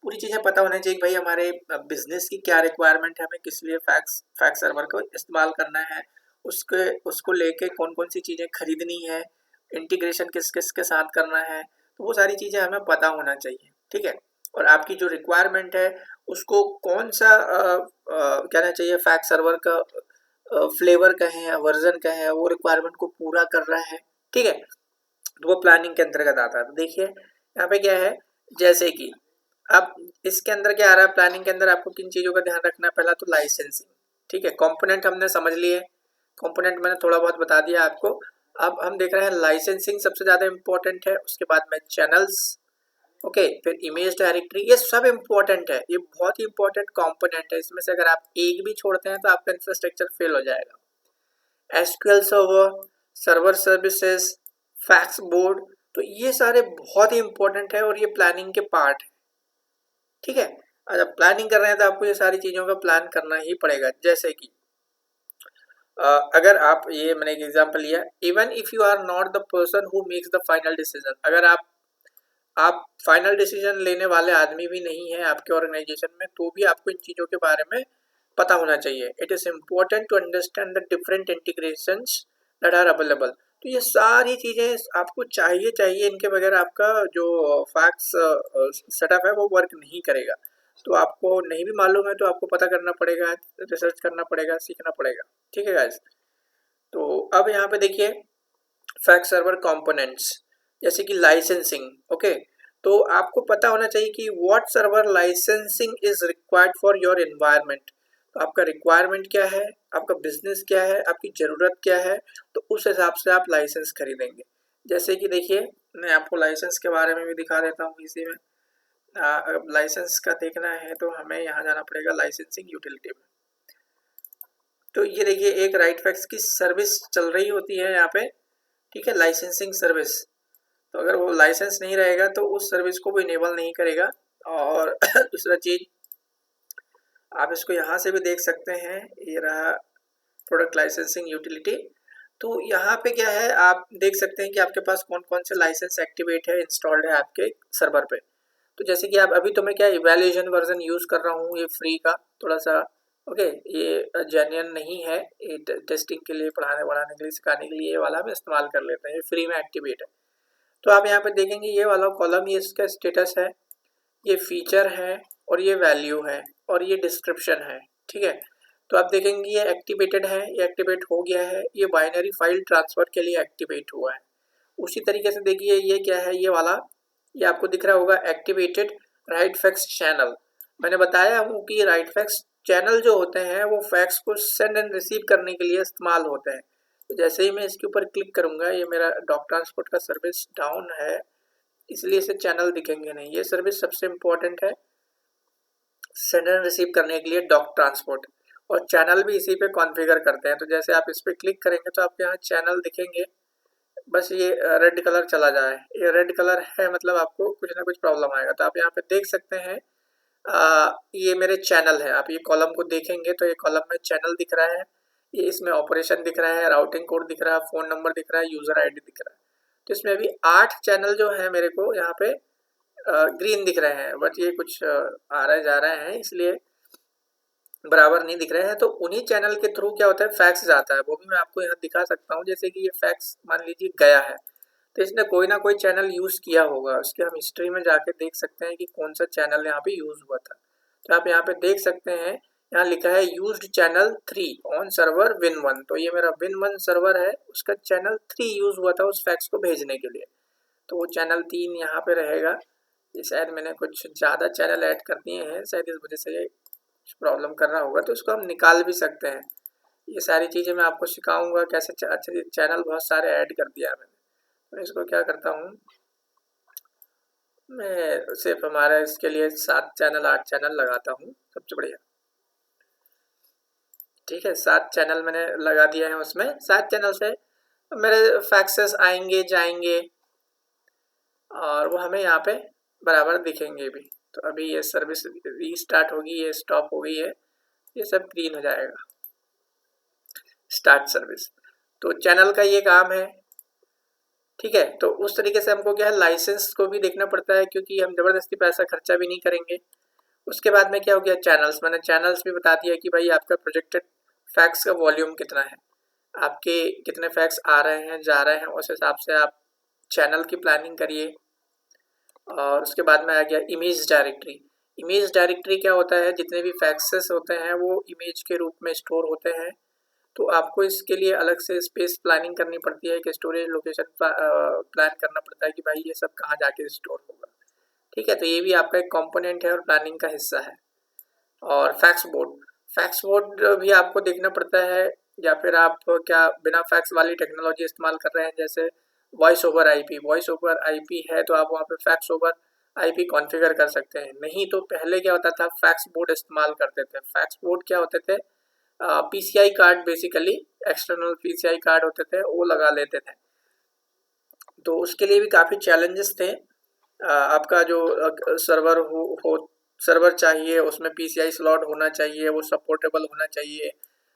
पूरी चीज़ें पता होनी चाहिए कि भाई हमारे बिजनेस की क्या रिक्वायरमेंट है, हमें किस लिए फैक्स फैक्स सर्वर को इस्तेमाल करना है, उसके उसको लेके कौन कौन सी चीज़ें खरीदनी है, इंटीग्रेशन किस किस के साथ करना है, तो वो सारी चीज़ें हमें पता होना चाहिए, ठीक है। और आपकी जो रिक्वायरमेंट है उसको कौन सा कहना चाहिए फैक्स सर्वर का फ्लेवर का है या वर्जन का है, वो रिक्वायरमेंट को पूरा कर रहा है, ठीक है। तो वो प्लानिंग के अंतर्गत आता है। तो देखिए यहाँ पे क्या है, जैसे कि अब इसके अंदर क्या आ रहा है, प्लानिंग के अंदर आपको किन चीज़ों का ध्यान रखना है। पहला तो लाइसेंसिंग, ठीक है। कंपोनेंट हमने समझ लिए, कंपोनेंट मैंने थोड़ा बहुत बता दिया आपको। अब हम देख रहे हैं लाइसेंसिंग सबसे ज़्यादा इंपॉर्टेंट है, उसके बाद में चैनल्स, ओके, फिर इमेज डायरेक्टरी, ये सब इंपॉर्टेंट है, ये बहुत ही इंपॉर्टेंट कंपोनेंट है। इसमें से अगर आप एक भी छोड़ते हैं तो आपका इंफ्रास्ट्रक्चर फेल हो जाएगा। SQL server, server services, fax board, तो ये सारे बहुत ही इंपॉर्टेंट है और ये प्लानिंग के पार्ट है, ठीक है। जब प्लानिंग कर रहे हैं तो आपको ये सारी चीज़ों का प्लान करना ही पड़ेगा। जैसे कि अगर आप, ये मैंने एक एग्जांपल लिया, even if you are not the person who makes the final decision, अगर आप फाइनल डिसीजन लेने वाले आदमी भी नहीं है आपके ऑर्गेनाइजेशन में, तो भी आपको इन चीज़ों के बारे में पता होना चाहिए। It is important to understand the different integrations that are available. तो ये सारी चीज़ें आपको चाहिए, इनके बगैर आपका जो फैक्स सेटअप है वो वर्क नहीं करेगा। तो आपको नहीं भी मालूम है तो आपको पता करना पड़ेगा, रिसर्च करना पड़ेगा, सीखना पड़ेगा, ठीक है गाइस। तो अब यहाँ पे देखिए फैक्स सर्वर कंपोनेंट्स, जैसे कि लाइसेंसिंग, ओके। तो आपको पता होना चाहिए कि what server licensing is required for your environment. तो आपका रिक्वायरमेंट क्या है, आपका बिजनेस क्या है, आपकी ज़रूरत क्या है, तो उस हिसाब से आप लाइसेंस खरीदेंगे। जैसे कि देखिए मैं आपको लाइसेंस के बारे में भी दिखा देता हूँ इसी में। अगर लाइसेंस का देखना है तो हमें यहाँ जाना पड़ेगा लाइसेंसिंग यूटिलिटी में। तो ये देखिए एक राइट फैक्स की सर्विस चल रही होती है यहाँ पे, ठीक है, लाइसेंसिंग सर्विस। तो अगर वो लाइसेंस नहीं रहेगा तो उस सर्विस को वो इनेबल नहीं करेगा। और दूसरा चीज आप इसको यहाँ से भी देख सकते हैं, ये रहा प्रोडक्ट लाइसेंसिंग यूटिलिटी। तो यहाँ पे क्या है, आप देख सकते हैं कि आपके पास कौन कौन से लाइसेंस एक्टिवेट है, इंस्टॉल्ड है आपके सर्वर पे। तो जैसे कि आप अभी तो मैं क्या इवैल्यूएशन वर्जन यूज़ कर रहा हूँ, ये फ्री का थोड़ा सा, ओके, ये जेन्युइन नहीं है, ये टेस्टिंग के लिए, पढ़ाने बढ़ाने के लिए, सिखाने के लिए ये वाला हम इस्तेमाल कर लेते हैं, ये फ्री में एक्टिवेट है। तो आप यहाँ पे देखेंगे ये वाला कॉलम, ये इसका स्टेटस है, ये फीचर है, और ये वैल्यू है, और ये डिस्क्रिप्शन है, ठीक है। तो आप देखेंगे ये एक्टिवेटेड है, ये एक्टिवेट हो गया है, ये बाइनरी फाइल ट्रांसफर के लिए एक्टिवेट हुआ है। उसी तरीके से देखिए ये क्या है, ये वाला, ये आपको दिख रहा होगा एक्टिवेटेड राइट फैक्स चैनल। मैंने बताया हूँ कि राइट फैक्स चैनल जो होते हैं वो फैक्स को सेंड एंड रिसीव करने के लिए इस्तेमाल होते हैं। तो जैसे ही मैं इसके ऊपर क्लिक करूंगा, ये मेरा डॉक ट्रांसपोर्ट का सर्विस डाउन है, इसलिए इसे चैनल दिखेंगे नहीं। ये सर्विस सबसे इम्पोर्टेंट है सेंड एंड रिसीव करने के लिए, डॉक ट्रांसपोर्ट। और चैनल भी इसी पे कॉन्फ़िगर करते हैं। तो जैसे आप इस पे क्लिक करेंगे तो आपको यहाँ चैनल दिखेंगे, बस ये रेड कलर चला जाए, ये रेड कलर है मतलब आपको कुछ ना कुछ प्रॉब्लम आएगा। तो आप यहाँ पे देख सकते हैं ये मेरे चैनल है। आप ये कॉलम को देखेंगे तो ये कॉलम में चैनल दिख रहा है, ये इसमें ऑपरेशन दिख रहा है, राउटिंग कोड दिख रहा है, फ़ोन नंबर दिख रहा है, यूज़र आईडी दिख रहा है। तो इसमें अभी 8 चैनल जो है मेरे को यहाँ पे ग्रीन दिख रहे हैं, बट ये कुछ आ रहे जा रहे हैं इसलिए बराबर नहीं दिख रहे हैं। तो उन्हीं चैनल के थ्रू क्या होता है, फैक्स जाता है। वो भी मैं आपको यहाँ दिखा सकता हूँ। जैसे कि ये फैक्स मान लीजिए गया है, तो इसने कोई ना कोई चैनल यूज़ किया होगा। उसके हम हिस्ट्री में जाके देख सकते हैं कि कौन सा चैनल यहाँ पे यूज़ हुआ था। तो आप यहाँ पे देख सकते हैं, यहाँ लिखा है used channel 3 on server Win1। तो ये मेरा Win1 सर्वर है, उसका चैनल 3 यूज़ हुआ था उस फैक्स को भेजने के लिए। तो वो चैनल 3 यहाँ पे रहेगा। ये शायद मैंने कुछ ज़्यादा चैनल ऐड कर दिए हैं, शायद इस वजह से ये प्रॉब्लम कर रहा होगा। तो इसको हम निकाल भी सकते हैं। ये सारी चीज़ें मैं आपको सिखाऊंगा कैसे। अच्छा, चैनल बहुत सारे ऐड कर दिया है मैंने। तो इसको क्या करता हूँ मैं, सिर्फ हमारा इसके लिए 7 चैनल 8 चैनल लगाता हूँ, सबसे बढ़िया। ठीक है, 7 चैनल मैंने लगा दिया है। उसमें 7 चैनल से मेरे फैक्सेस आएंगे जाएंगे और वो हमें यहाँ पे बराबर दिखेंगे भी। तो अभी ये सर्विस रीस्टार्ट होगी, ये स्टॉप हो गई है, ये सब ग्रीन हो जाएगा, स्टार्ट सर्विस। तो चैनल का ये काम है। ठीक है, तो उस तरीके से हमको क्या है, लाइसेंस को भी देखना पड़ता है, क्योंकि हम ज़बरदस्ती पैसा खर्चा भी नहीं करेंगे। उसके बाद में क्या हो गया, चैनल्स। मैंने चैनल्स भी बता दिया कि भाई आपका प्रोजेक्टेड फैक्स का वॉल्यूम कितना है, आपके कितने फैक्स आ रहे हैं जा रहे हैं, उस हिसाब से आप चैनल की प्लानिंग करिए। और उसके बाद में आ गया इमेज डायरेक्टरी। इमेज डायरेक्टरी क्या होता है, जितने भी फैक्सेस होते हैं वो इमेज के रूप में स्टोर होते हैं। तो आपको इसके लिए अलग से स्पेस प्लानिंग करनी पड़ती है कि स्टोरेज लोकेशन प्लान करना पड़ता है कि भाई ये सब कहाँ जाके स्टोर होगा। ठीक है, तो ये भी आपका एक कंपोनेंट है और प्लानिंग का हिस्सा है। और फैक्स बोर्ड भी आपको देखना पड़ता है, या फिर आप क्या बिना फैक्स वाली टेक्नोलॉजी इस्तेमाल कर रहे हैं, जैसे voice over IP. Voice over IP है तो आप वहाँ पे फैक्स ओवर आईपी कॉन्फ़िगर कर सकते हैं। नहीं तो पहले क्या होता था, फैक्स बोर्ड इस्तेमाल करते थे। फैक्स बोर्ड क्या होते थे, PCI card, basically external PCI card होते थे, वो लगा लेते थे। तो उसके लिए भी काफ़ी चैलेंजेस थे। आपका जो सर्वर हो सर्वर चाहिए, उसमें पीसीआई स्लॉट होना चाहिए, वो सपोर्टेबल होना चाहिए।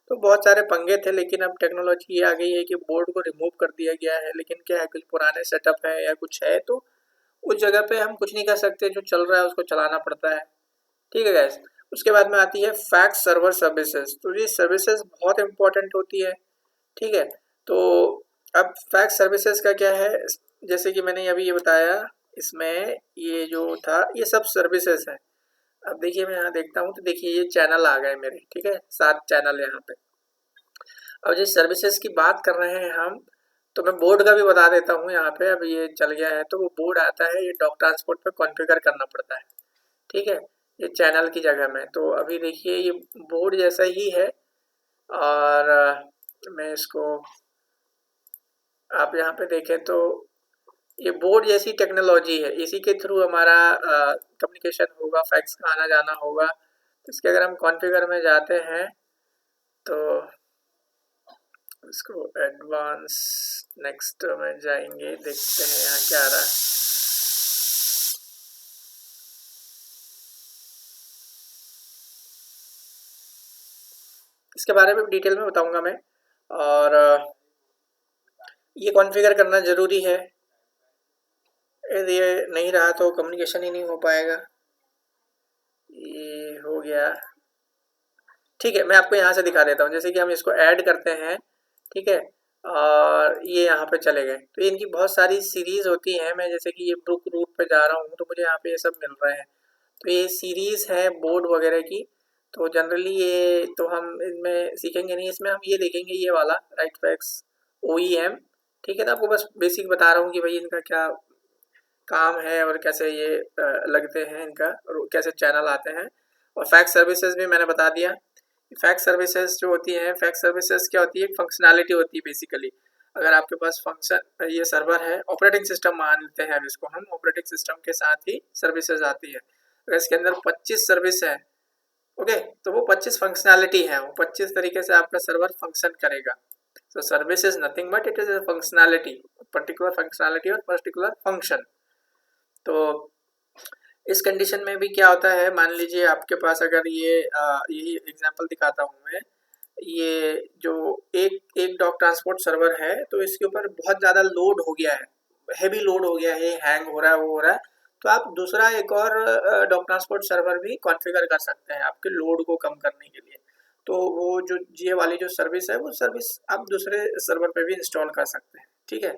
तो बहुत सारे पंगे थे, लेकिन अब टेक्नोलॉजी ये आ गई है कि बोर्ड को रिमूव कर दिया गया है। लेकिन क्या है, कुछ पुराने सेटअप है या कुछ है तो उस जगह पे हम कुछ नहीं कर सकते, जो चल रहा है उसको चलाना पड़ता है। ठीक है गैस। उसके बाद में आती है फैक्स सर्वर सर्विसेज। तो ये सर्विसेज बहुत इंपॉर्टेंट होती है। ठीक है, तो अब फैक्स सर्विसेज का क्या है, जैसे कि मैंने अभी ये बताया, इसमें ये जो था ये सब सर्विसेज है। अब देखिए मैं यहाँ देखता हूँ तो देखिए ये चैनल आ गए मेरे। ठीक है, 7 चैनल यहाँ पे। अब जिस सर्विसेज की बात कर रहे हैं हम, तो मैं बोर्ड का भी बता देता हूँ यहाँ पे। अब ये चल गया है तो वो बोर्ड आता है, ये डॉक ट्रांसपोर्ट पे कॉन्फ़िगर करना पड़ता है। ठीक है, ये चैनल की जगह में। तो अभी देखिए ये बोर्ड जैसा ही है, और मैं इसको, आप यहाँ पे देखें तो ये बोर्ड जैसी टेक्नोलॉजी है, इसी के थ्रू हमारा कम्युनिकेशन होगा, फैक्स का आना जाना होगा। तो इसके अगर हम कॉन्फ़िगर में जाते हैं तो इसको एडवांस नेक्स्ट में जाएंगे, देखते हैं यहाँ क्या आ रहा है। इसके बारे में डिटेल में बताऊंगा मैं। और ये कॉन्फ़िगर करना ज़रूरी है, यदि ये नहीं रहा तो कम्युनिकेशन ही नहीं हो पाएगा। ये हो गया। ठीक है, मैं आपको यहाँ से दिखा देता हूँ। जैसे कि हम इसको ऐड करते हैं, ठीक है, और ये यहाँ पे चले गए। तो इनकी बहुत सारी सीरीज़ होती हैं। मैं जैसे कि ये ब्रुक रूट पे जा रहा हूँ तो मुझे यहाँ पे ये सब मिल रहे हैं। तो ये सीरीज़ है बोर्ड वगैरह की। तो जनरली ये तो हम इनमें सीखेंगे नहीं, इसमें हम ये देखेंगे, ये वाला राइटफैक्स OEM। ठीक है, तो आपको बस बेसिक बता रहा हूँ कि भाई इनका क्या काम है और कैसे ये लगते हैं, इनका और कैसे चैनल आते हैं। और फैक्स सर्विसेज भी मैंने बता दिया। फैक्स सर्विसेज जो होती हैं, फैक्स सर्विसेज क्या होती है, एक फंक्शनैलिटी होती है बेसिकली। अगर आपके पास फंक्शन, ये सर्वर है, ऑपरेटिंग सिस्टम मान लेते हैं अब इसको हम, ऑपरेटिंग सिस्टम के साथ ही सर्विसेज आती है। अगर इसके अंदर 25 सर्विस है ओके, तो वो 25 फंक्शनैलिटी है, वो 25 तरीके से आपका सर्वर फंक्शन करेगा। So service is nothing but it is a functionality, particular functionality और particular function। तो इस कंडीशन में भी क्या होता है, मान लीजिए आपके पास अगर ये यही एग्जांपल दिखाता हूँ मैं, ये जो एक एक डॉग ट्रांसपोर्ट सर्वर है, तो इसके ऊपर बहुत ज़्यादा लोड हो गया है, हैवी लोड हो गया है, हैंग हो रहा है, वो हो रहा है, तो आप दूसरा एक और डॉग ट्रांसपोर्ट सर्वर भी कॉन्फ़िगर कर सकते हैं आपके लोड को कम करने के लिए। तो वो जो ये वाली जो सर्विस है, वो सर्विस आप दूसरे सर्वर पे भी इंस्टॉल कर सकते हैं, ठीक है।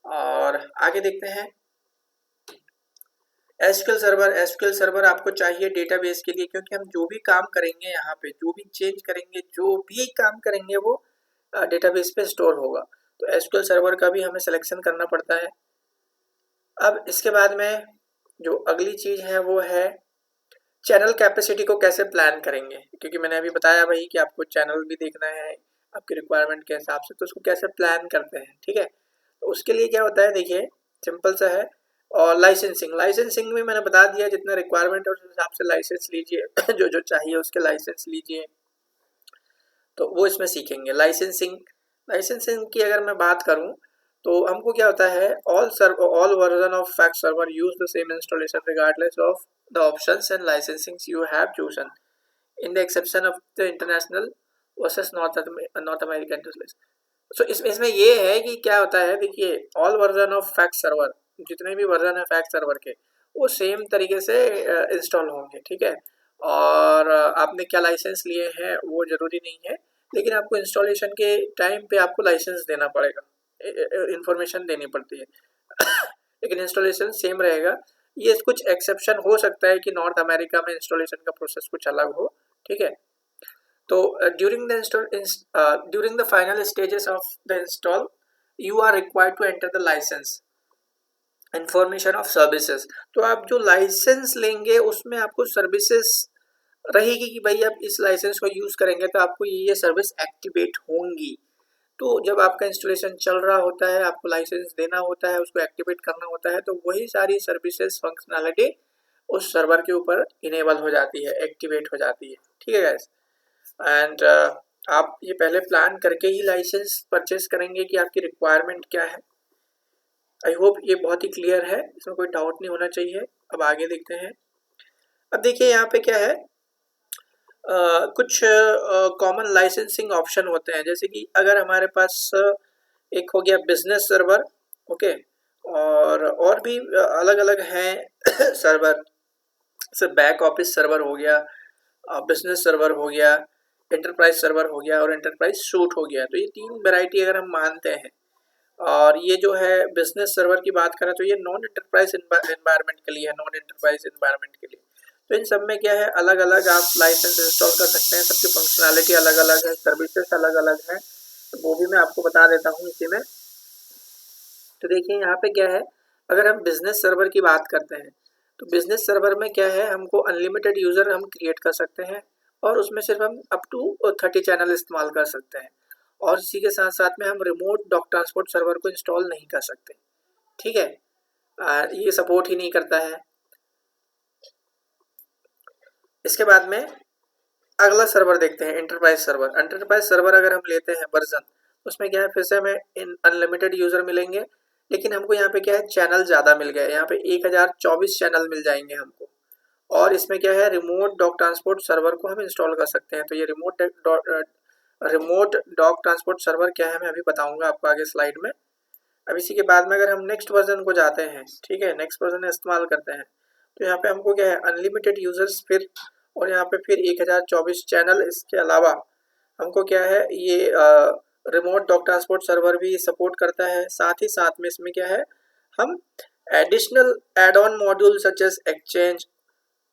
और आगे देखते हैं, एसक्यूएल सर्वर आपको चाहिए डेटाबेस के लिए, क्योंकि हम जो भी काम करेंगे यहाँ पे, जो भी चेंज करेंगे, जो भी काम करेंगे, वो डेटाबेस पे स्टोर होगा। तो एसक्यूएल सर्वर का भी हमें सिलेक्शन करना पड़ता है। अब इसके बाद में जो अगली चीज़ है वो है चैनल कैपेसिटी को कैसे प्लान करेंगे, क्योंकि मैंने अभी बताया भाई कि आपको चैनल भी देखना है आपकी रिक्वायरमेंट के हिसाब से, तो उसको कैसे प्लान करते हैं, ठीक है। तो उसके लिए क्या होता है, देखिए सिंपल सा है। और लाइसेंसिंग में मैंने बता दिया, जितना रिक्वायरमेंट है उस हिसाब से लाइसेंस लीजिए जो जो चाहिए उसके लाइसेंस लीजिए, तो वो इसमें सीखेंगे। लाइसेंसिंग की अगर मैं बात करूं, तो हमको क्या होता है, all version of fax server use the same installation regardless of the options and licensing you have chosen in the exception of the international versus North American installation. So इसमें ये है कि क्या होता है, देखिए all version of fax server, जितने भी वर्जन है फैक्ट सर्वर के, वो सेम तरीके से इंस्टॉल होंगे, ठीक है। और आपने क्या लाइसेंस लिए हैं वो ज़रूरी नहीं है, लेकिन आपको इंस्टॉलेशन के टाइम पे आपको लाइसेंस देना पड़ेगा, इंफॉर्मेशन देनी पड़ती है लेकिन इंस्टॉलेशन सेम रहेगा। ये कुछ एक्सेप्शन हो सकता है कि नॉर्थ अमेरिका में इंस्टॉलेशन का प्रोसेस कुछ अलग हो, ठीक है। तो during the final stages of the install, you are required to enter the license information of services. तो आप जो लाइसेंस लेंगे उसमें आपको सर्विसेज रहेगी कि भाई आप इस लाइसेंस को यूज़ करेंगे तो आपको ये सर्विस एक्टिवेट होंगी। तो जब आपका इंस्टॉलेशन चल रहा होता है, आपको लाइसेंस देना होता है, उसको एक्टिवेट करना होता है, तो वही सारी सर्विसेज फंक्शनैलिटी उस सर्वर के ऊपर इनेबल हो जाती है, एक्टिवेट हो जाती है, ठीक है गाइस। एंड आप ये पहले प्लान करके ही लाइसेंस परचेज करेंगे कि आपकी रिक्वायरमेंट क्या है। आई होप ये बहुत ही क्लियर है, इसमें कोई डाउट नहीं होना चाहिए। अब आगे देखते हैं। अब देखिए यहाँ पे क्या है, कुछ कॉमन लाइसेंसिंग ऑप्शन होते हैं, जैसे कि अगर हमारे पास एक हो गया बिजनेस सर्वर, ओके, और भी अलग अलग हैं सर्वर, जैसे बैक ऑफिस सर्वर हो गया, बिजनेस सर्वर हो गया, एंटरप्राइज सर्वर हो गया और एंटरप्राइज सूट हो गया। तो ये तीन वैरायटी अगर हम मानते हैं, और ये जो है बिजनेस सर्वर की बात करें तो ये नॉन एंटरप्राइज एनवायरनमेंट के लिए है, नॉन एंटरप्राइज एनवायरनमेंट के लिए। तो इन सब में क्या है, अलग अलग आप लाइसेंस इंस्टॉल कर सकते हैं, सबकी फंक्शनैलिटी अलग अलग है, सर्विसेज अलग अलग हैं, तो वो भी मैं आपको बता देता हूँ इसी में। तो देखिए यहाँ पे क्या है, अगर हम बिजनेस सर्वर की बात करते हैं, तो बिजनेस सर्वर में क्या है, हमको अनलिमिटेड यूज़र हम क्रिएट कर सकते हैं, और उसमें सिर्फ हम अप टू 30 चैनल इस्तेमाल कर सकते हैं, और इसी के साथ साथ में हम रिमोट डॉक ट्रांसपोर्ट सर्वर को इंस्टॉल नहीं कर सकते, ठीक है। ये सपोर्ट ही नहीं करता है। इसके बाद में अगला सर्वर देखते हैं, एंटरप्राइज सर्वर। एंटरप्राइज सर्वर अगर हम लेते हैं वर्जन, उसमें क्या है, फिर से हमें अनलिमिटेड यूज़र मिलेंगे, लेकिन हमको यहाँ पे क्या है, चैनल ज़्यादा मिल गए, यहाँ पे 1024 चैनल मिल जाएंगे हमको। और इसमें क्या है, रिमोट डॉक ट्रांसपोर्ट सर्वर को हम इंस्टॉल कर सकते हैं। तो ये रिमोट डॉक ट्रांसपोर्ट सर्वर क्या है मैं अभी बताऊंगा आपको आगे स्लाइड में। अब इसी के बाद में अगर हम नेक्स्ट वर्जन को जाते हैं, ठीक है, नेक्स्ट वर्जन इस्तेमाल करते हैं, तो यहाँ पे हमको क्या है, अनलिमिटेड यूजर्स, फिर और यहाँ पे फिर 1024 चैनल। इसके अलावा हमको क्या है, ये रिमोट डॉक ट्रांसपोर्ट सर्वर भी सपोर्ट करता है। साथ ही साथ में इसमें क्या है, हम additional add on module such as exchange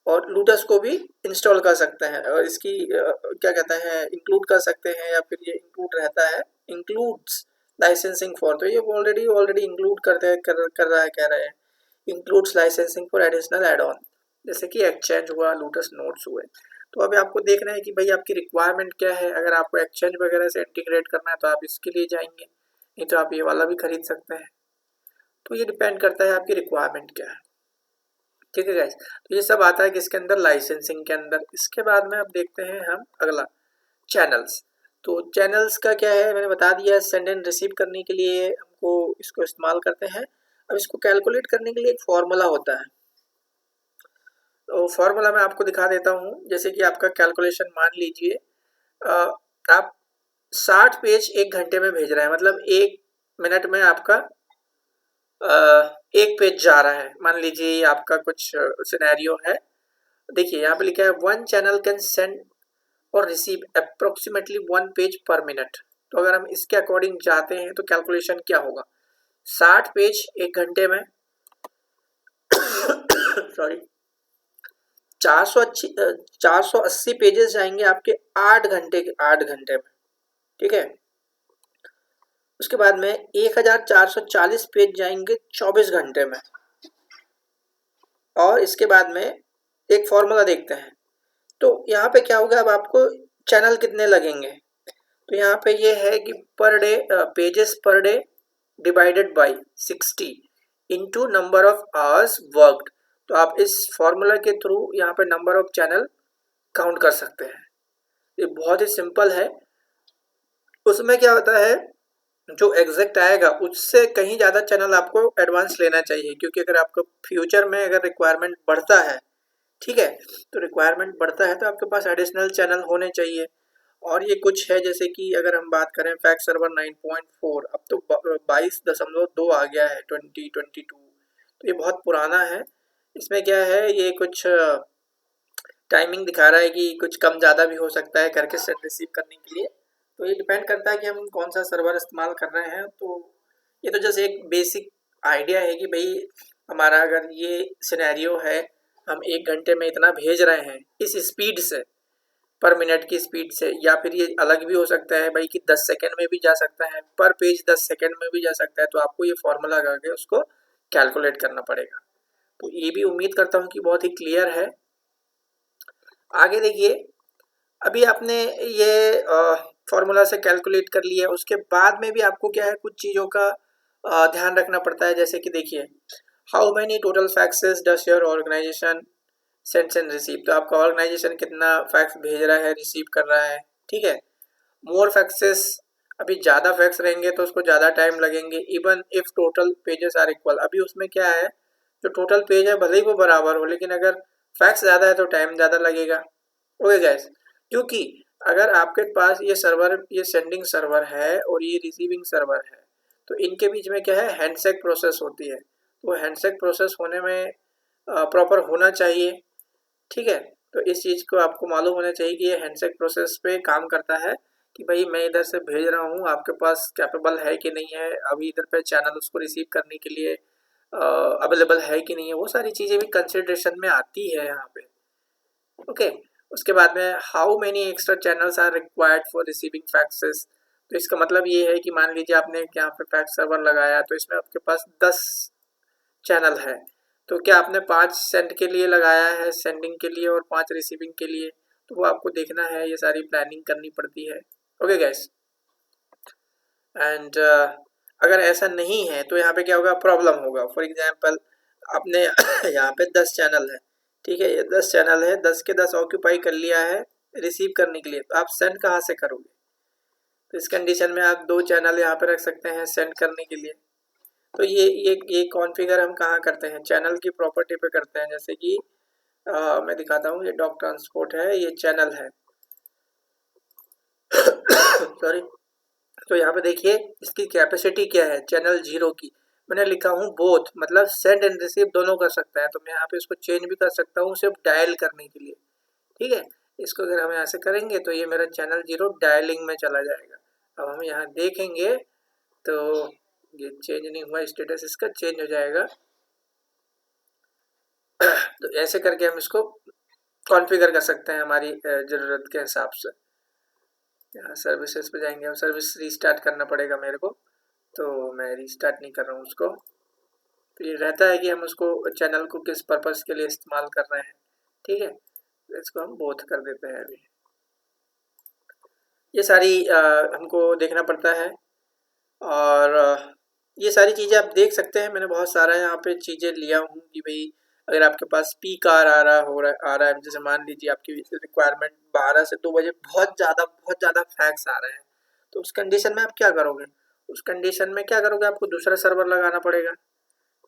और लूटस को भी इंस्टॉल कर सकते हैं, और इसकी क्या कहते हैं, इंक्लूड कर सकते हैं, या फिर ये इंक्लूड रहता है, इंक्लूड्स लाइसेंसिंग फॉर। तो ये ऑलरेडी इंक्लूड कर रहा है, कह रहे हैं includes licensing for additional add on, जैसे कि एक्सचेंज हुआ, लूटस नोट्स हुए। तो अभी आपको देखना है कि भाई आपकी रिक्वायरमेंट क्या है। अगर आपको एक्सचेंज वगैरह से इंटीग्रेट करना है तो आप इसके लिए जाएंगे, नहीं तो आप ये वाला भी खरीद सकते हैं। तो ये डिपेंड करता है आपकी रिक्वायरमेंट क्या है। ठीक है गाइस, तो ये सब आता है किसके अंदर, लाइसेंसिंग के अंदर। इसके बाद में अब देखते हैं हम अगला, चैनल्स। तो चैनल्स का क्या है, मैंने बता दिया, सेंड एंड रिसीव करने के लिए हमको इसको इस्तेमाल करते हैं। अब इसको कैलकुलेट करने के लिए एक फॉर्मूला होता है, तो फॉर्मूला मैं आपको दिखा देता हूँ। जैसे कि आपका कैलकुलेशन मान लीजिए आप 60 पेज एक घंटे में भेज रहे हैं, मतलब एक मिनट में आपका एक पेज जा रहा है। मान लीजिए आपका कुछ सिनेरियो है, देखिए यहाँ पे लिखा है वन चैनल कैन सेंड और रिसीव अप्रोक्सीमेटली वन पेज पर मिनट। तो अगर हम इसके अकॉर्डिंग जाते हैं तो कैलकुलेशन क्या होगा, 60 पेज एक घंटे में सॉरी 480 पेजेस जाएंगे आपके 8 घंटे में, ठीक है। उसके बाद में 1440 पेज जाएंगे 24 घंटे में। और इसके बाद में एक फॉर्मूला देखते हैं, तो यहाँ पे क्या होगा, अब आपको चैनल कितने लगेंगे, तो यहाँ पे ये है कि per day pages per day divided by 60 into number of hours worked. तो आप इस फॉर्मूला के थ्रू यहाँ पे नंबर ऑफ चैनल काउंट कर सकते हैं। ये बहुत ही सिंपल है। उसमें क्या होता है, जो एग्जैक्ट आएगा उससे कहीं ज़्यादा चैनल आपको एडवांस लेना चाहिए, क्योंकि अगर आपको फ्यूचर में अगर रिक्वायरमेंट बढ़ता है, ठीक है, तो रिक्वायरमेंट बढ़ता है तो आपके पास एडिशनल चैनल होने चाहिए। और ये कुछ है, जैसे कि अगर हम बात करें फैक्स सर्वर 9.4, अब तो 22.2 आ गया है 2022, तो ये बहुत पुराना है। इसमें क्या है, ये कुछ टाइमिंग दिखा रहा है कि कुछ कम ज़्यादा भी हो सकता है करके सेंड रिसीव करने के लिए। तो ये डिपेंड करता है कि हम कौन सा सर्वर इस्तेमाल कर रहे हैं। तो ये तो जैसे एक बेसिक आइडिया है कि भाई हमारा अगर ये सिनेरियो है, हम एक घंटे में इतना भेज रहे हैं इस स्पीड से, पर मिनट की स्पीड से, या फिर ये अलग भी हो सकता है भाई कि 10 सेकंड में भी जा सकता है, पर पेज 10 सेकंड में भी जा सकता है। तो आपको ये फॉर्मूला करके उसको कैलकुलेट करना पड़ेगा। तो ये भी उम्मीद करता हूँ कि बहुत ही क्लियर है। आगे देखिए, अभी आपने ये फॉर्मूला से कैलकुलेट कर लिया, उसके बाद में भी आपको क्या है, कुछ चीज़ों का ध्यान रखना पड़ता है। जैसे कि देखिए, how many total faxes does your organisation sends and receive. तो आपका ऑर्गेनाइजेशन कितना फैक्स भेज रहा है, रिसीव कर रहा है, ठीक है। मोर फैक्सेस, अभी ज़्यादा फैक्स रहेंगे तो उसको ज़्यादा टाइम लगेंगे। Even if total pages are equal, अभी उसमें क्या है, जो टोटल पेज है भले ही वो बराबर हो, लेकिन अगर फैक्स ज़्यादा है तो टाइम ज़्यादा लगेगा। ओके गैस, क्योंकि अगर आपके पास ये सर्वर, ये सेंडिंग सर्वर है और ये रिसीविंग सर्वर है, तो इनके बीच में क्या है, हैंडशेक प्रोसेस होती है। तो हैंडशेक प्रोसेस होने में प्रॉपर होना चाहिए, ठीक है। तो इस चीज़ को आपको मालूम होना चाहिए कि ये हैंडशेक प्रोसेस पे काम करता है, कि भाई मैं इधर से भेज रहा हूँ, आपके पास कैपेबल है कि नहीं है, अभी इधर पे चैनल उसको रिसीव करने के लिए अवेलेबल है कि नहीं है, वो सारी चीज़ें भी कंसिडरेशन में आती है यहाँ पे। ओके, उसके बाद में how many extra channels are required for receiving faxes. तो इसका मतलब ये है कि मान लीजिए आपने यहाँ पे फैक्स सर्वर लगाया, तो इसमें आपके पास 10 चैनल है, तो क्या आपने 5 सेंड के लिए लगाया है, सेंडिंग के लिए, और 5 रिसीविंग के लिए, तो वो आपको देखना है, ये सारी प्लानिंग करनी पड़ती है। ओके गैस, एंड अगर ऐसा नहीं है तो यहाँ पे क्या होगा, प्रॉब्लम होगा। फॉर एग्जांपल आपने यहाँ पे 10 चैनल है, ठीक है, ये 10 चैनल है, 10 के 10 ऑक्यूपाई कर लिया है रिसीव करने के लिए, तो आप सेंड कहाँ से करोगे। तो इस कंडीशन में आप 2 चैनल यहाँ पे रख सकते हैं सेंड करने के लिए। तो ये कॉन्फ़िगर हम कहाँ करते हैं, चैनल की प्रॉपर्टी पे करते हैं। जैसे कि मैं दिखाता हूँ, ये डॉक ट्रांसपोर्ट है, ये चैनल है सॉरी। तो यहाँ पे देखिए इसकी कैपेसिटी क्या है, चैनल 0 की, मैंने लिखा हूँ बोथ, मतलब सेंड एंड रिसीव दोनों कर सकता है। तो मैं यहाँ पे इसको चेंज भी कर सकता हूँ सिर्फ डायल करने के लिए, ठीक है। इसको अगर हम यहाँ से करेंगे तो ये मेरा चैनल 0 डायलिंग में चला जाएगा। अब हम यहाँ देखेंगे तो ये चेंज नहीं हुआ, स्टेटस इसका चेंज हो जाएगा। तो ऐसे करके हम इसको कॉन्फ़िगर कर सकते हैं हमारी ज़रूरत के हिसाब से। यहाँ सर्विसेज पे जाएंगे, अब सर्विस रीस्टार्ट करना पड़ेगा मेरे को, तो मैं रीस्टार्ट नहीं कर रहा हूँ उसको। तो ये रहता है कि हम उसको चैनल को किस पर्पज़ के लिए इस्तेमाल कर रहे हैं, ठीक है। तो इसको हम बोथ कर देते हैं। अभी ये सारी हमको देखना पड़ता है, और ये सारी चीज़ें आप देख सकते हैं। मैंने बहुत सारा यहाँ पे चीज़ें लिया हूँ कि भाई अगर आपके पास पीक आर आ रहा है, जैसे मान लीजिए आपकी रिक्वायरमेंट 12 से 2 बजे बहुत ज़्यादा फैक्स आ रहे हैं, तो उस कंडीशन में आप क्या करोगे? उस कंडीशन में क्या करोगे, आपको दूसरा सर्वर लगाना पड़ेगा,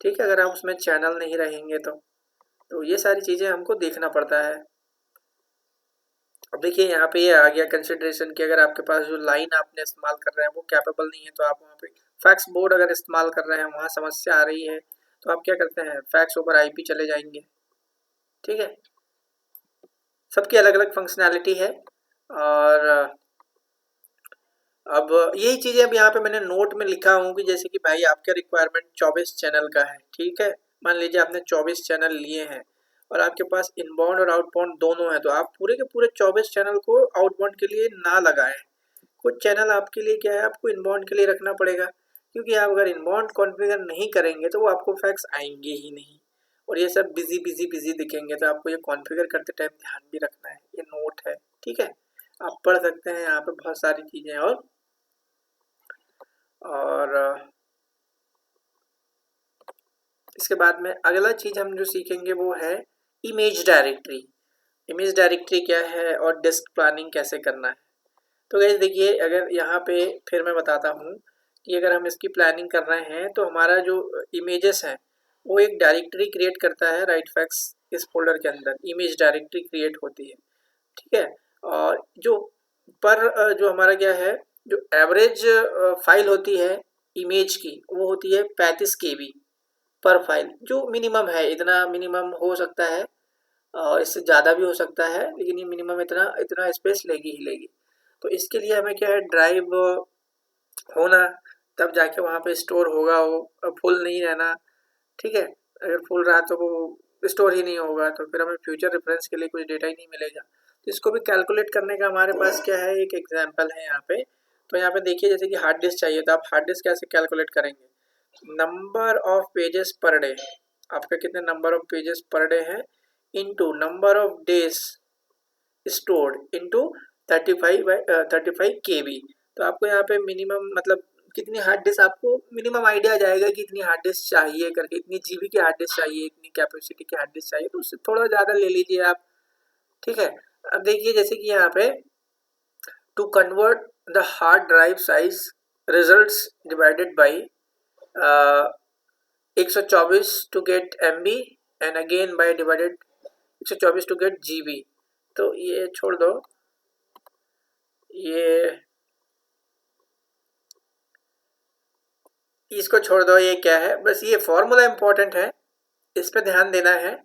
ठीक है, अगर आप उसमें चैनल नहीं रहेंगे तो ये सारी चीज़ें हमको देखना पड़ता है। अब देखिए यहाँ पे ये आ गया कंसिडरेशन कि अगर आपके पास जो लाइन आपने इस्तेमाल कर रहे हैं वो कैपेबल नहीं है, तो आप वहाँ पे फैक्स बोर्ड अगर इस्तेमाल कर रहे हैं, वहाँ समस्या आ रही है, तो आप क्या करते हैं, फैक्स ओवर आईपी चले जाएंगे, ठीक है। सबकी अलग अलग फंक्शनैलिटी है। और अब यही चीज़ें अब यहाँ पे मैंने नोट में लिखा हूँ कि जैसे कि भाई आपका रिक्वायरमेंट 24 चैनल का है, ठीक है, मान लीजिए आपने 24 चैनल लिए हैं और आपके पास इनबाउंड और आउटबाउंड दोनों है, तो आप पूरे के पूरे 24 चैनल को आउटबाउंड के लिए ना लगाएं। कुछ चैनल आपके लिए क्या है, आपको इनबाउंड के लिए रखना पड़ेगा, क्योंकि आप अगर इनबाउंड कॉन्फ़िगर नहीं करेंगे तो वो आपको फैक्स आएंगे ही नहीं, और ये सब बिजी दिखेंगे, तो आपको ये कॉन्फ़िगर करते टाइम ध्यान भी रखना है। ये नोट है, ठीक है, आप पढ़ सकते हैं, यहाँ पे बहुत सारी चीज़ें। और इसके बाद में अगला चीज़ हम जो सीखेंगे वो है इमेज डायरेक्टरी। इमेज डायरेक्टरी क्या है और डिस्क प्लानिंग कैसे करना है। तो गाइस देखिए, अगर यहाँ पे फिर मैं बताता हूँ कि अगर हम इसकी प्लानिंग कर रहे हैं तो हमारा जो इमेजेस हैं वो एक डायरेक्टरी क्रिएट करता है राइट फैक्स, इस फोल्डर के अंदर इमेज डायरेक्टरी क्रिएट होती है, ठीक है। और जो हमारा क्या है, जो एवरेज फाइल होती है इमेज की, वो होती है 35 KB पर फाइल, जो मिनिमम है, इतना मिनिमम हो सकता है, इससे ज़्यादा भी हो सकता है, लेकिन ये मिनिमम इतना इतना स्पेस लेगी ही लेगी। तो इसके लिए हमें क्या है, ड्राइव होना, तब जाके वहाँ पे स्टोर होगा, वो फुल नहीं रहना, ठीक है। अगर फुल रहा तो वो स्टोर ही नहीं होगा, तो फिर हमें फ्यूचर रेफरेंस के लिए कुछ डेटा ही नहीं मिलेगा। तो इसको भी कैलकुलेट करने का हमारे पास क्या है, एक एग्जाम्पल है यहाँ पे। तो यहाँ पे देखिए, जैसे कि हार्ड डिस्क चाहिए, तो आप हार्ड डिस्क कैसे कैलकुलेट करेंगे, number of pages per day, आपका कितने number of pages per day है, into number of days stored into 35 KB। तो आपको यहाँ पे मिनिमम मतलब कितनी हार्ड डिस्क, आपको मिनिमम आइडिया आ जाएगा कि इतनी हार्ड डिस्क चाहिए करके, इतनी जीबी की हार्ड डिस्क चाहिए, इतनी कैपेसिटी की हार्ड डिस्क चाहिए, तो उससे थोड़ा ज़्यादा ले लीजिए आप, ठीक है। अब देखिए जैसे कि यहाँ पे to convert the hard drive size results divided by 124 to get MB and again by divided 124 to get GB। तो ये छोड़ दो, ये इसको छोड़ दो, ये क्या है, बस ये फॉर्मूला इंपॉर्टेंट है, इस पे ध्यान देना है,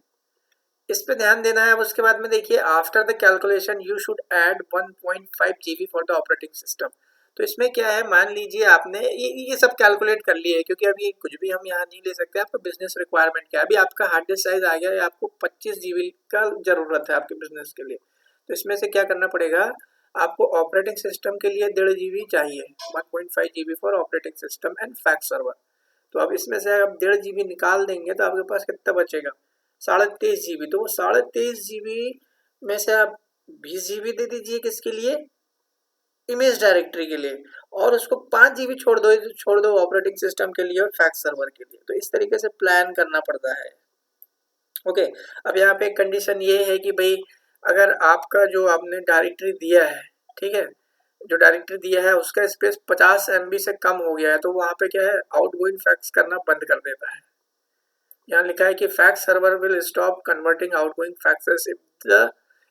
इस पे ध्यान देना है। अब उसके बाद में देखिए, after the calculation you should add 1.5 GB for the operating system. तो इसमें क्या है, मान लीजिए आपने ये सब कैलकुलेट कर लिए है, क्योंकि अभी कुछ भी हम यहाँ नहीं ले सकते, आपका बिजनेस रिक्वायरमेंट क्या है। अभी आपका हार्ड डिस्क साइज आ गया है, आपको 25 GB का जरूरत है आपके बिजनेस के लिए, तो इसमें से क्या करना पड़ेगा, आपको ऑपरेटिंग सिस्टम के लिए 1.5 GB चाहिए, 1.5 GB for operating system and fax server. तो अब इसमें से आप 1.5 GB निकाल देंगे तो आपके पास कितना बचेगा, 23.5 GB। तो वो 23.5 GB में से आप 20 GB दे दीजिए, किसके लिए, इमेज डायरेक्टरी के लिए, और उसको 5 GB छोड़ दो ऑपरेटिंग सिस्टम के लिए और फैक्स सर्वर के लिए। तो इस तरीके से प्लान करना पड़ता है। ओके, अब यहाँ पे कंडीशन ये है कि भाई अगर आपका जो आपने डायरेक्टरी दिया है, ठीक है, जो डायरेक्टरी दिया है उसका स्पेस 50 MB से कम हो गया है, तो वहाँ पे क्या है, आउटगोइंग फैक्स करना बंद कर देता है। यहाँ लिखा है कि fax server will stop converting outgoing faxes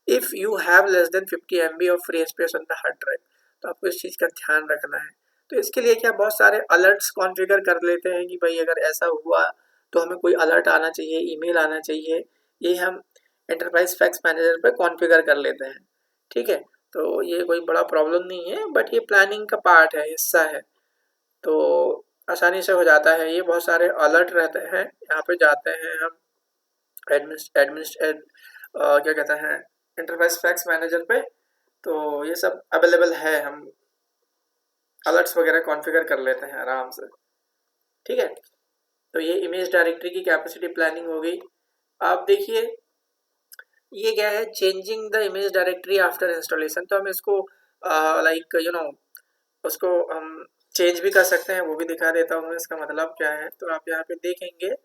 if you have less than 50 MB of free space on the hard drive. तो आपको इस चीज़ का ध्यान रखना है। तो इसके लिए क्या, बहुत सारे अलर्ट्स कॉन्फ़िगर कर लेते हैं कि भाई अगर ऐसा हुआ तो हमें कोई अलर्ट आना चाहिए, ईमेल आना चाहिए, ये हम एंटरप्राइज फैक्स मैनेजर पे कॉन्फ़िगर कर लेते हैं, ठीक है। तो ये कोई बड़ा प्रॉब्लम नहीं है, बट ये प्लानिंग का पार्ट है, हिस्सा है, तो आसानी से हो जाता है। ये बहुत सारे अलर्ट रहते हैं, यहाँ पे जाते हैं हम क्या कहते हैं, एंटरप्राइज फैक्स मैनेजर पे, तो ये सब अवेलेबल है, हम अलर्ट्स वगैरह कॉन्फ़िगर कर लेते हैं आराम से, ठीक है। तो ये इमेज डायरेक्टरी की कैपेसिटी प्लानिंग हो गई। आप देखिए ये क्या है, changing the image directory after installation. तो हम इसको लाइक उसको हम चेंज भी कर सकते हैं, वो भी दिखा देता हूँ इसका मतलब क्या है। तो आप यहाँ पे देखेंगे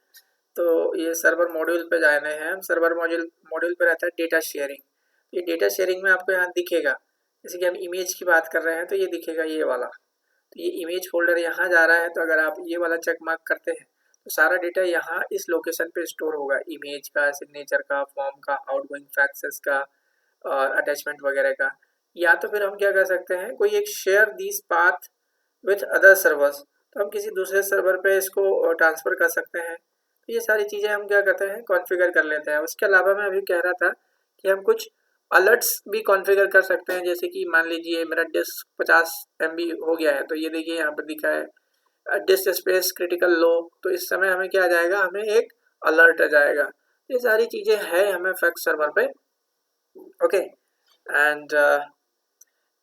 तो ये सर्वर मॉड्यूल पे जाने हैं हम। सर्वर मॉड्यूल पे रहता है डेटा शेयरिंग। ये डेटा शेयरिंग में आपको यहाँ दिखेगा, जैसे कि हम इमेज की बात कर रहे हैं तो ये दिखेगा ये वाला। तो ये इमेज फोल्डर यहाँ जा रहा है, तो अगर आप ये वाला चेक मार्क करते हैं तो सारा डेटा यहाँ इस लोकेशन पे स्टोर होगा, इमेज का, सिग्नेचर का, फॉर्म का, आउटगोइंग फैक्सेस का और अटैचमेंट वगैरह का। या तो फिर हम क्या कर सकते हैं, कोई एक share this path with other servers, तो हम किसी दूसरे सर्वर पे इसको ट्रांसफ़र कर सकते हैं। तो ये सारी चीज़ें हम क्या करते हैं, कॉन्फ़िगर कर लेते हैं। उसके अलावा मैं अभी कह रहा था कि हम कुछ अलर्ट्स भी कॉन्फ़िगर कर सकते हैं, जैसे कि मान लीजिए मेरा डिस्क 50 MB हो गया है, तो ये देखिए यहाँ पर दिखा है डिस्क स्पेस क्रिटिकल लो, तो इस समय हमें क्या आ जाएगा, हमें एक अलर्ट आ जाएगा। ये सारी चीज़ें हैं हमें फैक्स सर्वर पे। ओके एंड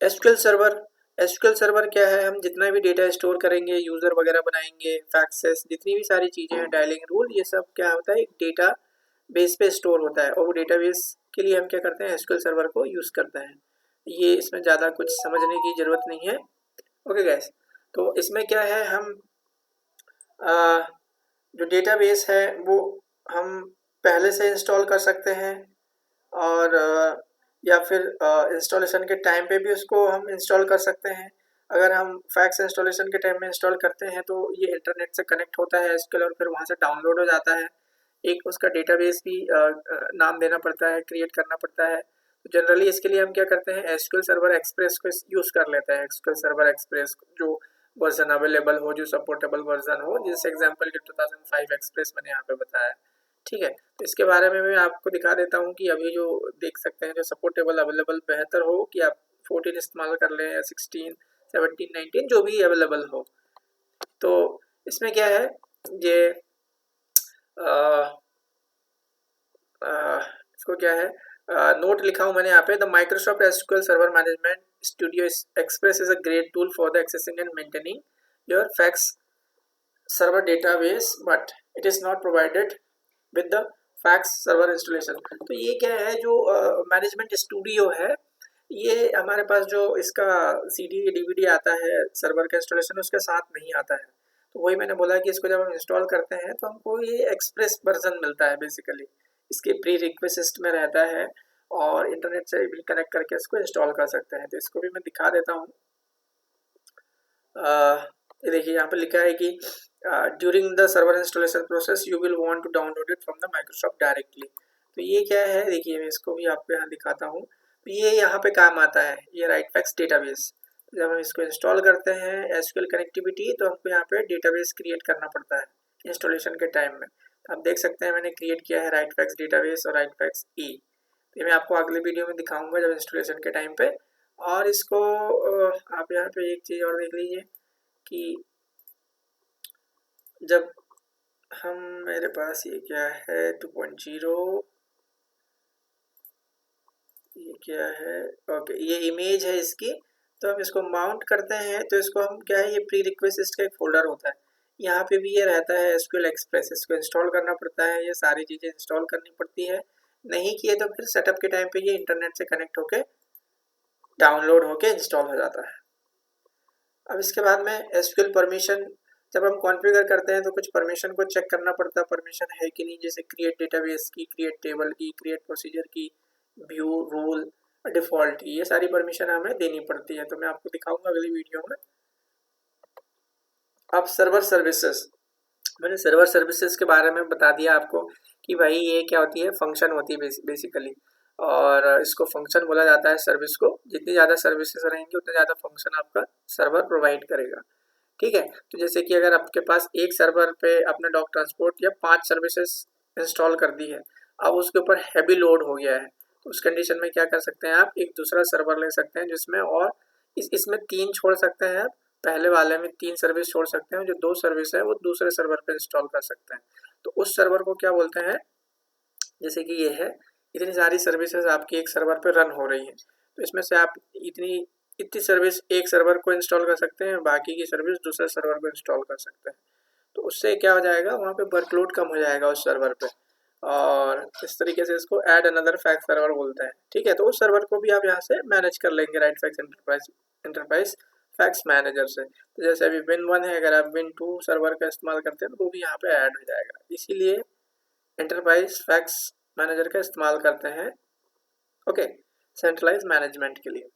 एसक्यूएल सर्वर क्या है, हम जितना भी डेटा स्टोर करेंगे, यूज़र वगैरह बनाएंगे, फैक्सेस, जितनी भी सारी चीज़ें हैं, डायलिंग रूल, ये सब क्या होता है, एक डेटा बेस पे स्टोर होता है और वो डेटाबेस के लिए हम क्या करते हैं, एसक्यूएल सर्वर को यूज़ करते हैं। ये इसमें ज़्यादा कुछ समझने की ज़रूरत नहीं है। ओके गैस, तो इसमें क्या है, हम जो डेटाबेस है वो हम पहले से इंस्टॉल कर सकते हैं और या फिर इंस्टॉलेशन के टाइम पे भी उसको हम इंस्टॉल कर सकते हैं। अगर हम फैक्स इंस्टॉलेशन के टाइम में इंस्टॉल करते हैं तो ये इंटरनेट से कनेक्ट होता है एसक्यूएल और फिर वहाँ से डाउनलोड हो जाता है। एक उसका डेटाबेस भी नाम देना पड़ता है, क्रिएट करना पड़ता है। तो जनरली इसके लिए हम क्या करते हैं, एसक्यूएल सर्वर एक्सप्रेस को यूज़ कर लेते हैं। एसक्यूएल सर्वर एक्सप्रेस जो वर्जन अवेलेबल हो, जो सपोर्टेबल वर्जन हो, जैसे एग्जांपल के 2005 एक्सप्रेस मैंने यहाँ पे बताया। ठीक है, तो इसके बारे में मैं आपको दिखा देता हूँ कि अभी जो देख सकते हैं जो सपोर्टेबल अवेलेबल, बेहतर हो कि आप 14 इस्तेमाल कर लें या 16, 17, 19 जो भी अवेलेबल हो। तो इसमें क्या है, ये इसको क्या है, नोट लिखा हूँ मैंने यहाँ पे, the Microsoft SQL server management studio express is a great tool for the accessing and maintaining your fax server database but it is not provided with the fax server installation. तो ये क्या है, जो मैनेजमेंट स्टूडियो है, ये हमारे पास जो इसका CD DVD आता है सर्वर का इंस्टॉलेशन, उसके साथ नहीं आता है। तो वही मैंने बोला कि इसको जब हम इंस्टॉल करते हैं तो हमको ये एक्सप्रेस वर्जन मिलता है बेसिकली, इसके प्री रिक्वेस्ट में रहता है और इंटरनेट से भी कनेक्ट करके इसको इंस्टॉल कर सकते हैं। तो इसको भी मैं दिखा देता हूँ। ये देखिए यहाँ पर लिखा है कि during the server installation process you will want to download it from the Microsoft directly. तो ये क्या है, देखिए मैं इसको भी आपको यहाँ दिखाता हूँ। तो ये यहाँ पे काम आता है, ये राइटफैक्स डेटाबेस। जब हम इसको इंस्टॉल करते हैं एसक्यूएल कनेक्टिविटी, तो हमको यहाँ पे डेटाबेस क्रिएट करना पड़ता है इंस्टॉलेशन के टाइम में। तो आप देख सकते हैं मैंने क्रिएट किया है राइटफैक्स डेटाबेस और राइटफैक्स ई। तो मैं आपको अगले वीडियो में दिखाऊंगा जब इंस्टॉलेशन के टाइम पे। और इसको आप यहाँ पे एक चीज़ और देख लीजिए कि जब हम, मेरे पास ये क्या है 2.0, ये क्या है, ओके ये इमेज है इसकी। तो हम इसको माउंट करते हैं तो इसको हम क्या है, ये प्री रिक्वेस्ट का एक फोल्डर होता है, यहाँ पे भी ये रहता है एसक्यूएल एक्सप्रेस। इसको इंस्टॉल करना पड़ता है, ये सारी चीज़ें इंस्टॉल करनी पड़ती है। नहीं किए तो फिर सेटअप के टाइम पे ये इंटरनेट से कनेक्ट होके डाउनलोड होके इंस्टॉल हो जाता है। अब इसके बाद में एसक्यूएल परमिशन जब हम कॉन्फ़िगर करते हैं तो कुछ परमिशन को चेक करना पड़ता है, परमिशन है कि नहीं, जैसे क्रिएट डेटाबेस की, क्रिएट टेबल की, क्रिएट प्रोसीजर की, व्यू, रूल, डिफ़ॉल्ट की, ये सारी परमिशन हमें देनी पड़ती है। तो मैं आपको दिखाऊंगा अगली वीडियो में। अब सर्वर सर्विसेज, मैंने सर्वर सर्विसेज के बारे में बता दिया आपको कि भाई ये क्या होती है, फंक्शन होती है बेसिकली, और इसको फंक्शन बोला जाता है सर्विस को। जितनी ज़्यादा सर्विसेज रहेंगी उतना ज़्यादा फंक्शन आपका सर्वर प्रोवाइड करेगा। ठीक है, तो जैसे कि अगर आपके पास एक सर्वर पे आपने डॉक ट्रांसपोर्ट या 5 सर्विसेज इंस्टॉल कर दी है, अब उसके ऊपर हैवी लोड हो गया है, तो उस कंडीशन में क्या कर सकते हैं, आप एक दूसरा सर्वर ले सकते हैं जिसमें, और इसमें 3 छोड़ सकते हैं आप। पहले वाले में 3 सर्विस छोड़ सकते हैं, जो 2 सर्विस है वो दूसरे सर्वर पे इंस्टॉल कर सकते हैं। तो उस सर्वर को क्या बोलते हैं, जैसे कि ये है, इतनी सारी सर्विसेज आपकी एक सर्वर पे रन हो रही है, तो इसमें से आप इतनी सर्विस एक सर्वर को इंस्टॉल कर सकते हैं, बाकी की सर्विस दूसरे सर्वर को इंस्टॉल कर सकते हैं। तो उससे क्या हो जाएगा, वहाँ पे वर्कलोड कम हो जाएगा उस सर्वर पे, और इस तरीके से इसको ऐड अनदर फैक्स सर्वर बोलते हैं। ठीक है, तो उस सर्वर को भी आप यहाँ से मैनेज कर लेंगे राइटफैक्स एंटरप्राइज फैक्स मैनेजर से। तो जैसे अभी विन 1 है, अगर आप विन 2 सर्वर का इस्तेमाल करते हैं तो वो भी यहाँ पे ऐड हो जाएगा। इसीलिए एंटरप्राइज फैक्स मैनेजर का इस्तेमाल करते हैं, ओके, सेंट्रलाइज मैनेजमेंट के लिए।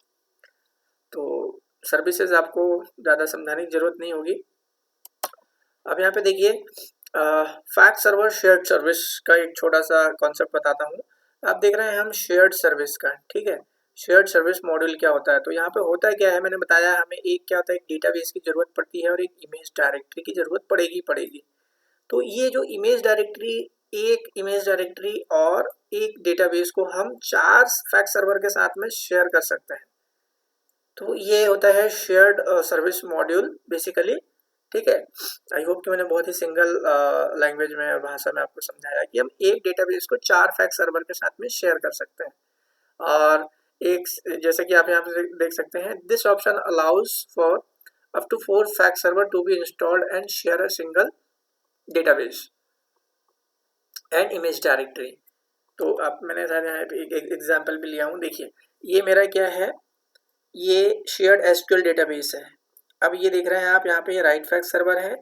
तो सर्विसेज आपको ज़्यादा समझाने की ज़रूरत नहीं होगी। अब यहाँ पे देखिए फैक्स सर्वर शेयर्ड सर्विस का एक छोटा सा कॉन्सेप्ट बताता हूँ। आप देख रहे हैं हम शेयर्ड सर्विस का, ठीक है। शेयर्ड सर्विस मॉड्यूल क्या होता है, तो यहाँ पे होता क्या है, मैंने बताया हमें एक क्या होता है, एक डेटाबेस की ज़रूरत पड़ती है और एक इमेज डायरेक्टरी की ज़रूरत पड़ेगी। तो ये जो इमेज डायरेक्टरी, एक इमेज डायरेक्टरी और एक डेटाबेस को हम 4 फैक्स सर्वर के साथ में शेयर कर सकते हैं। तो ये होता है शेयर्ड सर्विस मॉड्यूल बेसिकली, ठीक है। आई होप कि मैंने बहुत ही सिंगल लैंग्वेज में और भाषा में आपको समझाया कि हम एक डेटाबेस को 4 फैक्स सर्वर के साथ में शेयर कर सकते हैं। और एक, जैसे कि आप यहाँ पे देख सकते हैं, this option allows for up to 4 fax server to be installed and share a single database and image directory. तो आप, मैंने यहाँ पे एक एग्जाम्पल भी लिया हूँ। देखिए ये मेरा क्या है, ये शेयर्ड एसक्यूएल डेटाबेस है। अब ये देख रहे हैं आप, यहाँ पे ये राइट फैक्स सर्वर है,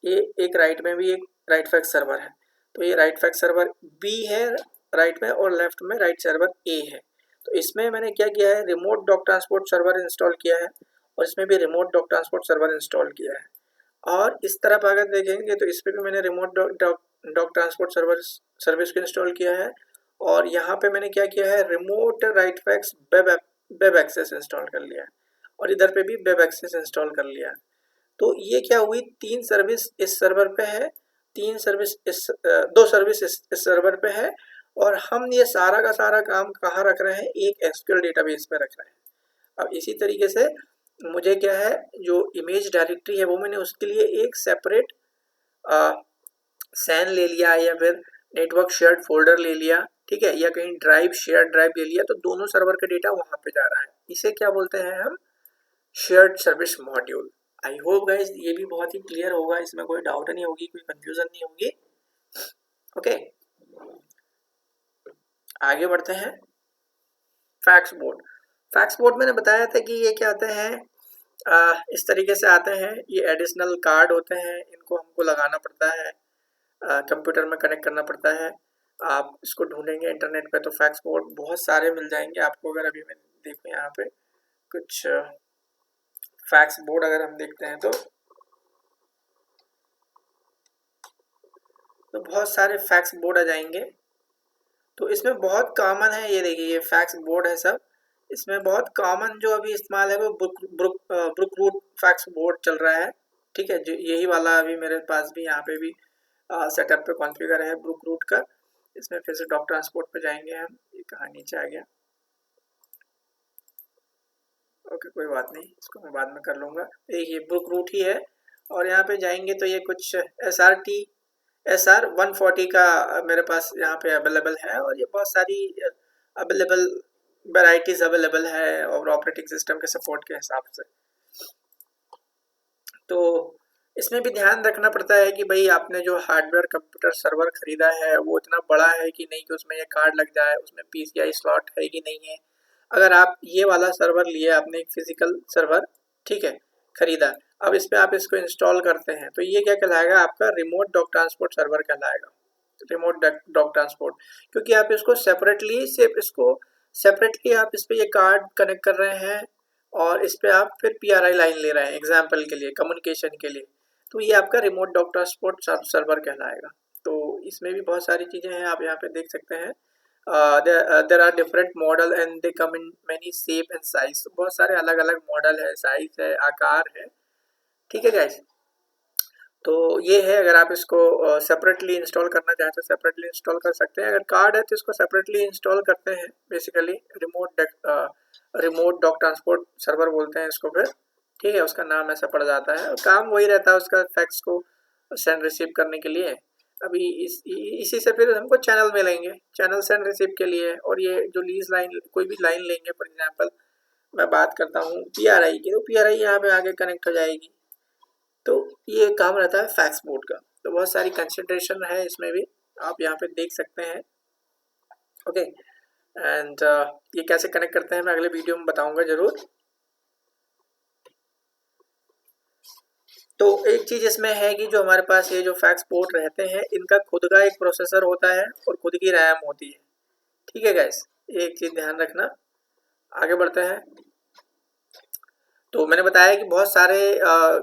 ये एक राइट में भी एक राइट फैक्स सर्वर है। तो ये राइट फैक्स सर्वर बी है राइट में, और लेफ्ट में राइट सर्वर ए है। तो इसमें मैंने क्या किया है, remote doc transport server install किया है, और इसमें भी remote doc transport server install किया है। और इस तरफ अगर देखेंगे तो इस पर भी मैंने रिमोट डॉक ट्रांसपोर्ट सर्विस को इंस्टॉल किया है, और यहाँ पे मैंने क्या किया है, remote right fax web access install कर लिया है, और इधर पे भी वेब एक्सेस इंस्टॉल कर लिया है। तो ये क्या हुई, 3 सर्विस इस सर्वर पे है, 3 सर्विस इस 2 सर्विस इस सर्वर पे है, और हम ये सारा का सारा काम कहाँ रख रहे हैं, एक एसक्यूएल डेटाबेस पे रख रहे हैं। अब इसी तरीके से मुझे क्या है, जो इमेज डायरेक्टरी है वो मैंने उसके लिए एक सेपरेट सैन ले लिया, या फिर नेटवर्क शेयर्ड फोल्डर ले लिया, ठीक है, या कहीं ड्राइव शेयर्ड ड्राइव ले लिया, तो दोनों सर्वर का डेटा वहां पे जा रहा है। इसे क्या बोलते हैं हम, shared service module. I hope guys ये भी बहुत ही क्लियर होगा, इसमें कोई डाउट नहीं होगी, कोई कंफ्यूजन नहीं होगी, ओके। आगे बढ़ते हैं। फैक्स बोर्ड, फैक्स बोर्ड मैंने बताया था कि ये क्या आते हैं, इस तरीके से आते हैं। ये एडिशनल कार्ड होते हैं, इनको हमको लगाना पड़ता है, कंप्यूटर में कनेक्ट करना पड़ता है। आप इसको ढूंढेंगे इंटरनेट पे तो फैक्स बोर्ड बहुत सारे मिल जाएंगे आपको। अगर अभी मैं देखूँ यहाँ पे कुछ फैक्स बोर्ड अगर हम देखते हैं तो बहुत सारे फैक्स बोर्ड आ जाएंगे। तो इसमें बहुत कॉमन है, ये देखिए ये फैक्स बोर्ड है सब। इसमें बहुत कॉमन जो अभी इस्तेमाल है वो ब्रुक रूट फैक्स बोर्ड चल रहा है, ठीक है। जो यही वाला अभी मेरे पास भी यहाँ पे भी सेटअप पे कॉन्फ़िगर है ब्रुक रूट का। इसमें फिर से डॉक ट्रांसपोर्ट पे जाएंगे हम, ये कहाँ नीचे आ गया, ओके कोई बात नहीं, इसको मैं बाद में कर लूँगा। ये ब्रुक रूट ही है, और यहाँ पे जाएंगे तो ये कुछ SR140 का मेरे पास यहाँ पे अवेलेबल है, और ये बहुत सारी अवेलेबल वैरायटीज अवेलेबल है और ऑपरेटिंग सिस्टम के सपोर्ट के हिसाब से। तो इसमें भी ध्यान रखना पड़ता है कि भाई आपने जो हार्डवेयर कंप्यूटर सर्वर खरीदा है वो इतना बड़ा है कि नहीं, कि उसमें ये कार्ड लग जाए, उसमें PCI स्लॉट है कि नहीं है। अगर आप ये वाला सर्वर लिए, आपने एक फिजिकल सर्वर, ठीक है, खरीदा, अब इस पे आप इसको इंस्टॉल करते हैं, तो ये क्या कहलाएगा, आपका रिमोट डॉक ट्रांसपोर्ट सर्वर कहलाएगा, रिमोट डॉक ट्रांसपोर्ट। क्योंकि आप इसको सेपरेटली, सिर्फ इसको सेपरेटली आप इस पे ये कार्ड कनेक्ट कर रहे हैं, और इस पे आप फिर PRI लाइन ले रहे हैं एग्जाम्पल के लिए, कम्युनिकेशन के लिए, तो ये आपका रिमोट डॉक ट्रांसपोर्ट सर्वर कहलाएगा। तो इसमें भी बहुत सारी चीज़ें हैं, आप यहाँ पे देख सकते हैं। There are different model and they come in many shape and size. बहुत सारे अलग अलग मॉडल है, साइज है, आकार है, ठीक है गाइस। तो ये है, अगर आप इसको सेपरेटली इंस्टॉल करना चाहें तो सेपरेटली इंस्टॉल कर सकते हैं। अगर कार्ड है तो इसको सेपरेटली इंस्टॉल करते हैं, basically remote doc transport server बोलते हैं इसको फिर, ठीक है, उसका नाम ऐसा पड़ जाता है, और काम वही रहता है उसका, फैक्स को सेंड रिसीव करने के लिए। अभी इसी से फिर हमको चैनल मिलेंगे, चैनल सेंड रिसीव के लिए। और ये जो लीज लाइन, कोई भी लाइन लेंगे, फॉर एग्जांपल मैं बात करता हूँ PRI की, तो PRI यहाँ पे आगे कनेक्ट हो जाएगी। तो ये काम रहता है फैक्स बोर्ड का। तो बहुत सारी कंसिडरेशन है इसमें भी, आप यहाँ पे देख सकते हैं, ओके। एंड ये कैसे कनेक्ट करते हैं मैं अगले वीडियो में बताऊंगा जरूर। तो एक चीज़ इसमें है कि जो हमारे पास ये जो फैक्स पोर्ट रहते हैं इनका खुद का एक प्रोसेसर होता है और खुद की रैम होती है। ठीक है गाइस, ये एक चीज़ ध्यान रखना। आगे बढ़ते हैं। तो मैंने बताया कि बहुत सारे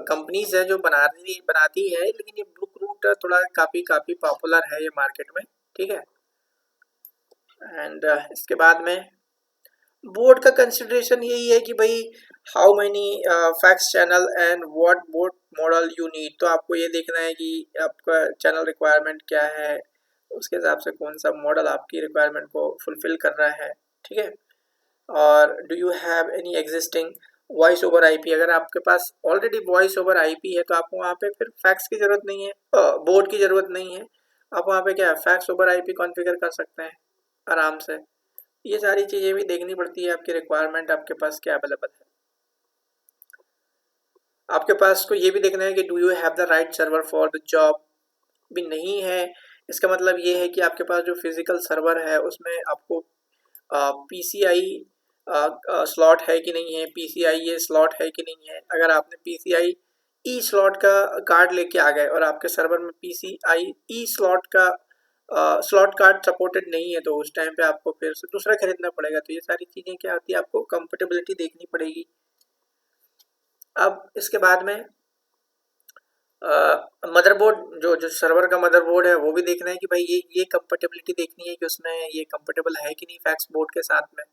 कंपनीज हैं जो बनाती है, लेकिन ये ब्लू रूट थोड़ा काफ़ी पॉपुलर है ये मार्केट में। ठीक है। एंड इसके बाद में बोर्ड का कंसिडरेशन यही है कि भाई how many fax channel and what board model you need. तो आपको ये देखना है कि आपका चैनल रिक्वायरमेंट क्या है, उसके हिसाब से कौन सा मॉडल आपकी रिक्वायरमेंट को फुलफिल कर रहा है। ठीक है। और do you have any existing voice over IP. अगर आपके पास ऑलरेडी वॉइस ओवर आईपी है तो आपको वहाँ पे फिर फैक्स की ज़रूरत नहीं है, बोर्ड की ज़रूरत नहीं है। आप वहाँ पे क्या है, फैक्स ओवर आईपी कॉन्फ़िगर कर सकते हैं आराम से। ये सारी चीज़ें भी देखनी पड़ती है, आपकी रिक्वायरमेंट आपके पास क्या अवेलेबल है। आपके पास को ये भी देखना है कि do you have the right server for the job. भी नहीं है, इसका मतलब ये है कि आपके पास जो फिजिकल सर्वर है उसमें आपको पीसीआई स्लॉट है कि नहीं है, पीसीआई ये स्लॉट है कि नहीं है। अगर आपने पीसीआई ई स्लॉट का कार्ड लेके आ गए और आपके सर्वर में पीसीआई ई स्लॉट का स्लॉट कार्ड सपोर्टेड नहीं है तो उस टाइम पे आपको फिर से दूसरा खरीदना पड़ेगा। तो ये सारी चीज़ें क्या होती है, आपको कंफर्टेबिलिटी देखनी पड़ेगी। अब इसके बाद में मदरबोर्ड जो जो सर्वर का मदरबोर्ड है वो भी देखना है कि भाई ये कंफर्टेबिलिटी देखनी है कि उसमें ये कंफर्टेबल है कि नहीं फैक्स बोर्ड के साथ में।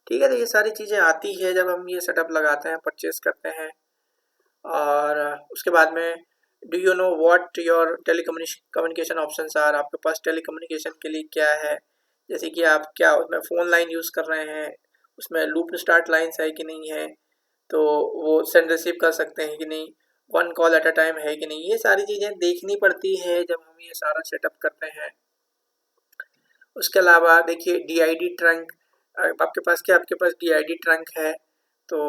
ठीक है। तो ये सारी चीज़ें आती है जब हम ये सेटअप लगाते हैं, परचेज करते हैं। और उसके बाद में do you know what your telecommunication options are. आपके पास टेलीकम्युनिकेशन के लिए क्या है, जैसे कि आप क्या उसमें फ़ोन लाइन यूज़ कर रहे हैं, उसमें लूप स्टार्ट लाइन्स है कि नहीं है, तो वो सेंड रिसीव कर सकते हैं कि नहीं, one call at a time है कि नहीं। ये सारी चीज़ें देखनी पड़ती है जब हम ये सारा सेटअप करते हैं। उसके अलावा देखिए DID ट्रंक, आपके पास क्या, आपके पास DID ट्रंक है तो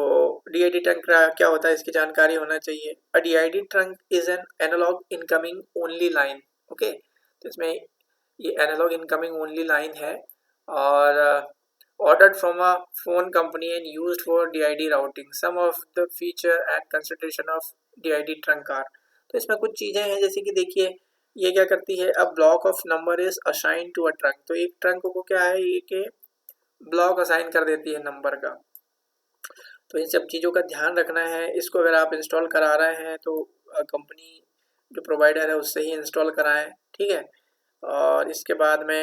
DID ट्रंक क्या होता है इसकी जानकारी होना चाहिए। DID trunk is an analog incoming only line. Okay, तो इसमें ये एनालॉग इनकमिंग ओनली लाइन है और ordered from a phone company and used for DID routing. Some of the feature and consideration of DID trunk are। तो इसमें कुछ चीज़ें हैं जैसे कि देखिए ये क्या करती है, a block of number is assign to a trunk. तो एक ट्रंक को क्या है, ये कि ब्लॉक असाइन कर देती है नंबर का। तो इन सब चीज़ों का ध्यान रखना है। इसको अगर आप इंस्टॉल करा रहे हैं तो कंपनी जो प्रोवाइडर है उससे ही इंस्टॉल कराएं। ठीक है। और इसके बाद में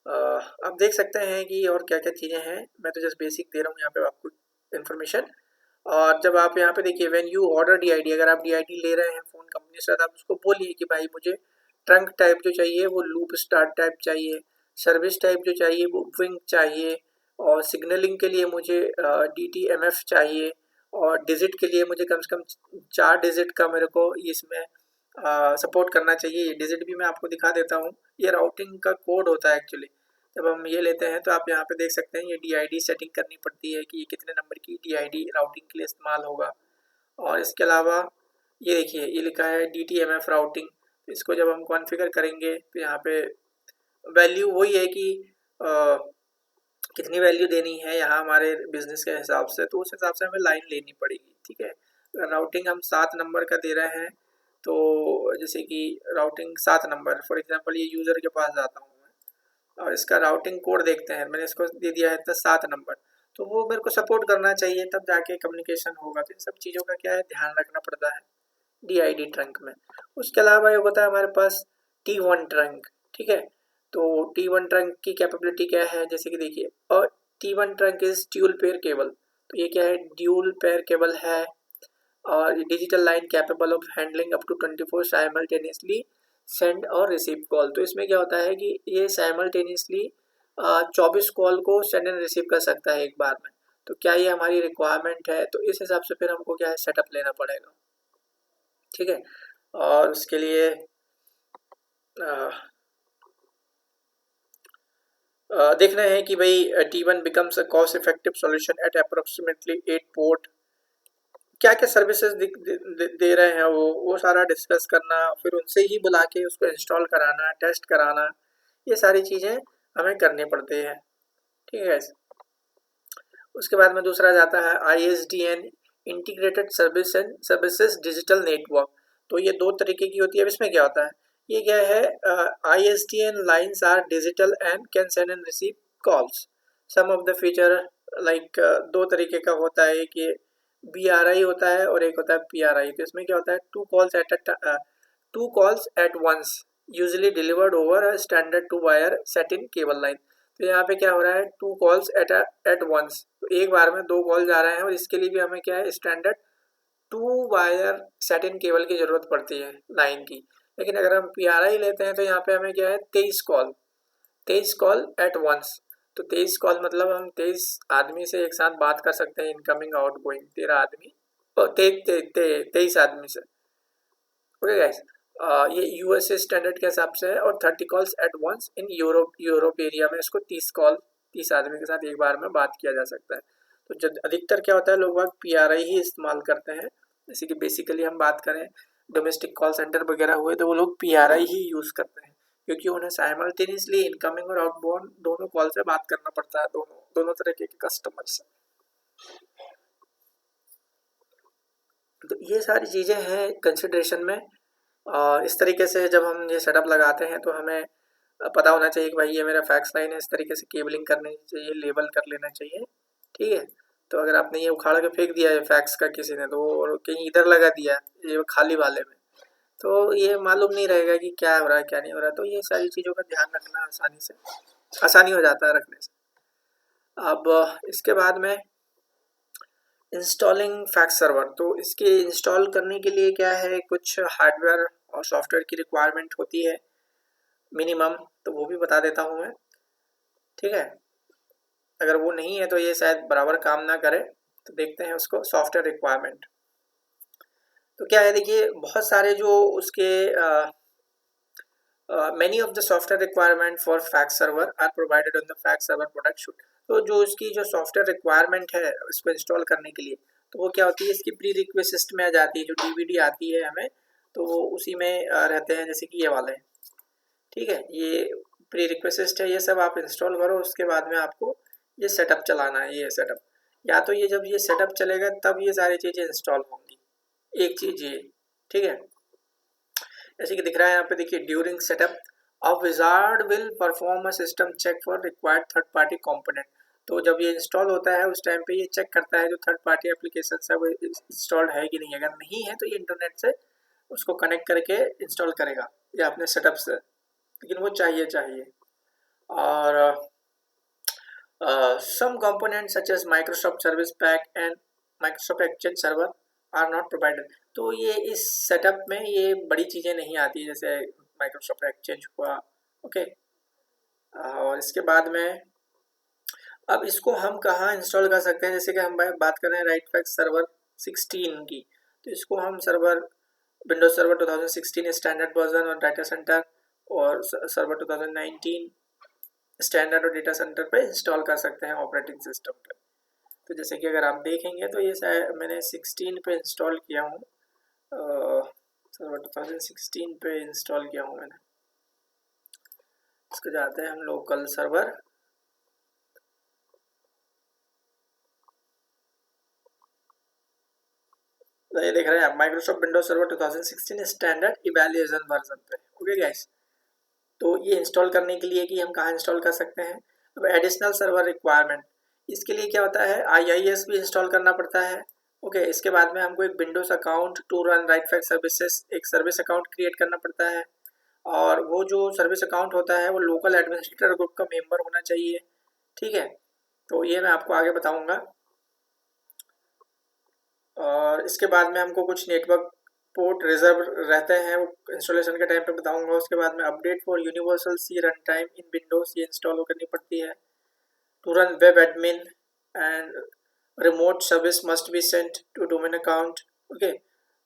आप देख सकते हैं कि और क्या क्या चीज़ें हैं। मैं तो जस्ट बेसिक दे रहा हूँ यहाँ पे आपको इन्फॉर्मेशन। और जब आप यहाँ पे देखिए व्हेन यू ऑर्डर DID, अगर आप DID ले रहे हैं फ़ोन कंपनी से तो आप उसको बोलिए कि भाई मुझे ट्रंक टाइप जो चाहिए वो लूप स्टार्ट टाइप चाहिए, सर्विस टाइप जो चाहिए वो विंग चाहिए, और सिग्नलिंग के लिए मुझे DTMF चाहिए, और डिजिट के लिए मुझे कम से कम 4 डिजिट का मेरे को इसमें सपोर्ट करना चाहिए। ये डिजिट भी मैं आपको दिखा देता हूँ, ये राउटिंग का कोड होता है एक्चुअली। जब हम ये लेते हैं तो आप यहाँ पे देख सकते हैं ये DID सेटिंग करनी पड़ती है कि ये कितने नंबर की DID राउटिंग के लिए इस्तेमाल होगा। और इसके अलावा ये देखिए ये लिखा है DTMF राउटिंग। इसको जब हम कॉन्फ़िगर करेंगे तो यहाँ पे वैल्यू वही है कि कितनी वैल्यू देनी है यहाँ हमारे बिजनेस के हिसाब से, तो उस हिसाब से हमें लाइन लेनी पड़ेगी। ठीक है। अगर राउटिंग हम 7 नंबर का दे रहे हैं तो जैसे कि राउटिंग 7 नंबर, फॉर एग्जांपल ये यूज़र के पास जाता हूँ मैं और इसका राउटिंग कोड देखते हैं, मैंने इसको दे दिया है तो 7 नंबर, तो वो मेरे को सपोर्ट करना चाहिए तब जाके कम्युनिकेशन होगा। तो इन सब चीज़ों का क्या है, ध्यान रखना पड़ता है DID ट्रंक में। उसके अलावा ये होता है हमारे पास T1 ट्रंक। ठीक है। तो T1 ट्रंक की कैपेबिलिटी क्या है, जैसे कि देखिए, और T1 trunk is dual pair cable. तो ये क्या है, ड्यूल पेयर केबल है और digital line capable of handling up to 24 simultaneously send और रिसीव कॉल। तो इसमें क्या होता है कि ये साइमल्टेनियसली 24 कॉल को सेंड एंड रिसीव कर सकता है एक बार में। तो क्या ये हमारी रिक्वायरमेंट है, तो इस हिसाब से फिर हमको क्या है सेटअप लेना पड़ेगा। ठीक है। और उसके लिए देखना है कि भाई T1 becomes a cost effective solution at approximately 8 port. क्या क्या सर्विसेज दे रहे हैं वो सारा डिस्कस करना, फिर उनसे ही बुला के उसको इंस्टॉल कराना, टेस्ट कराना, ये सारी चीज़ें हमें करनी पड़ती है। ठीक है। उसके बाद में दूसरा जाता है ISDN integrated service and services digital network. तो ये दो तरीके की होती है। अब इसमें क्या होता है, ये क्या है, ISDN lines are digital and can send and receive calls. Some of the feature like दो तरीके का होता है, एक ये BRI होता है और एक होता है PRI। तो इसमें क्या होता है, two calls at once usually delivered over a standard two wire set in cable line. तो यहाँ पे क्या हो रहा है, टू कॉल्स एट वंस, तो एक बार में दो कॉल जा रहे हैं, और इसके लिए भी हमें क्या है, standard two wire set in cable की जरूरत पड़ती है लाइन की। लेकिन अगर हम PRI लेते हैं तो यहाँ पे हमें क्या है, 23 कॉल एट वंस। तो 23 कॉल मतलब हम 23 आदमी से एक साथ बात कर सकते हैं, इनकमिंग आउटगोइंग 13 आदमी, और 23 आदमी से। ओके गाइस, ये USA स्टैंडर्ड के हिसाब से है, और 30 calls at once in Europe area में इसको 30 आदमी के साथ एक बार में बात किया जा सकता है। तो जब अधिकतर क्या होता है, लोग बाग PRI ही इस्तेमाल करते हैं। जैसे कि बेसिकली हम बात करें डोमेस्टिक कॉल सेंटर वगैरह हुए, तो वो लोग PRI ही यूज़ करते हैं, क्योंकि उन्हें साइमल्टेनियसली इनकमिंग और आउटबाउंड दोनों कॉल से बात करना पड़ता है, दोनों तरह के कस्टमर से। तो ये सारी चीज़ें हैं कंसिडरेशन में। और इस तरीके से जब हम ये सेटअप लगाते हैं तो हमें पता होना चाहिए कि भाई ये मेरा फैक्स लाइन है, इस तरीके से केबलिंग करनी चाहिए, लेबल कर लेना चाहिए, ठीक है। तो अगर आपने ये उखाड़ के फेंक दिया है फैक्स का किसी ने, तो और कहीं इधर लगा दिया ये खाली वाले में, तो ये मालूम नहीं रहेगा कि क्या हो रहा है क्या नहीं हो रहा है। तो ये सारी चीज़ों का ध्यान रखना आसानी हो जाता है रखने से। अब इसके बाद में इंस्टॉलिंग फैक्स सर्वर। तो इसके इंस्टॉल करने के लिए क्या है, कुछ हार्डवेयर और सॉफ्टवेयर की रिक्वायरमेंट होती है मिनिमम, तो वो भी बता देता हूँ मैं, ठीक है। अगर वो नहीं है तो ये शायद बराबर काम ना करे, तो देखते हैं उसको सॉफ्टवेयर रिक्वायरमेंट। तो क्या है, देखिए बहुत सारे जो उसके many of the software requirement for fax server are provided on the fax server product shoot। तो जो इसकी जो सॉफ्टवेयर रिक्वायरमेंट है इसको इंस्टॉल करने के लिए, तो वो क्या होती है, इसकी प्री रिक्वेस्ट में आ जाती है, जो DVD आती है हमें, तो वो उसी में रहते हैं, जैसे कि ये वाले, ठीक है। ये प्री रिक्वेस्ट है, ये सब आप इंस्टॉल करो, उसके बाद में आपको ये सेटअप चलाना है। ये सेटअप, या तो ये जब ये सेटअप चलेगा तब ये सारी चीज़ें इंस्टॉल होंगी, एक चीज़ ये, ठीक है। जैसे कि दिख रहा है यहाँ पे, देखिए during setup a wizard will perform a system check for required third party component. तो जब ये इंस्टॉल होता है उस टाइम पे ये चेक करता है जो थर्ड पार्टी एप्लीकेशन है वो इंस्टॉल्ड है कि नहीं। अगर नहीं है तो ये इंटरनेट से उसको कनेक्ट करके इंस्टॉल करेगा या अपने सेटअप से, लेकिन वो चाहिए। और some components such as Microsoft Service Pack and Microsoft Exchange Server are not provided। तो ये इस सेटअप में ये बड़ी चीज़ें नहीं आती, जैसे Microsoft Exchange हुआ, ओके। और इसके बाद में अब इसको हम कहाँ इंस्टॉल कर सकते हैं, जैसे कि हम बात कर रहे हैं राइटफैक्स सर्वर 16 की, तो इसको हम विंडोज सर्वर 2016 स्टैंडर्ड वर्जन और डाटा सेंटर, और सर्वर 2019 स्टैंडर्ड और डेटा सेंटर पे इंस्टॉल कर सकते हैं ऑपरेटिंग सिस्टम पे। तो जैसे कि अगर आप देखेंगे तो ये मैंने 16 पे इंस्टॉल किया हूँ, सर्वर 2016 पे इंस्टॉल किया हूँ मैंने। इसको जाते हैं हम लोकल सर्वर, तो ये देख रहे हैं आप Microsoft Windows server 2016 standard evaluation version पे, ओके गाइस। तो ये इंस्टॉल करने के लिए कि हम कहाँ इंस्टॉल कर सकते हैं, अब एडिशनल सर्वर रिक्वायरमेंट, इसके लिए क्या होता है, IIS भी इंस्टॉल करना पड़ता है, ओके। इसके बाद में हमको एक Windows account to run RightFax services, एक सर्विस अकाउंट क्रिएट करना पड़ता है, और वो जो सर्विस अकाउंट होता है वो लोकल एडमिनिस्ट्रेटर ग्रुप का मेंबर होना चाहिए, ठीक है। तो ये मैं आपको आगे बताऊंगा। और इसके बाद में हमको कुछ नेटवर्क पोर्ट रिजर्व रहते हैं, वो इंस्टॉलेशन के टाइम पे बताऊंगा। उसके बाद में update for universal C run time in Windows, ये इंस्टॉल करनी पड़ती है। To run web admin and remote service must be sent to domain account, okay.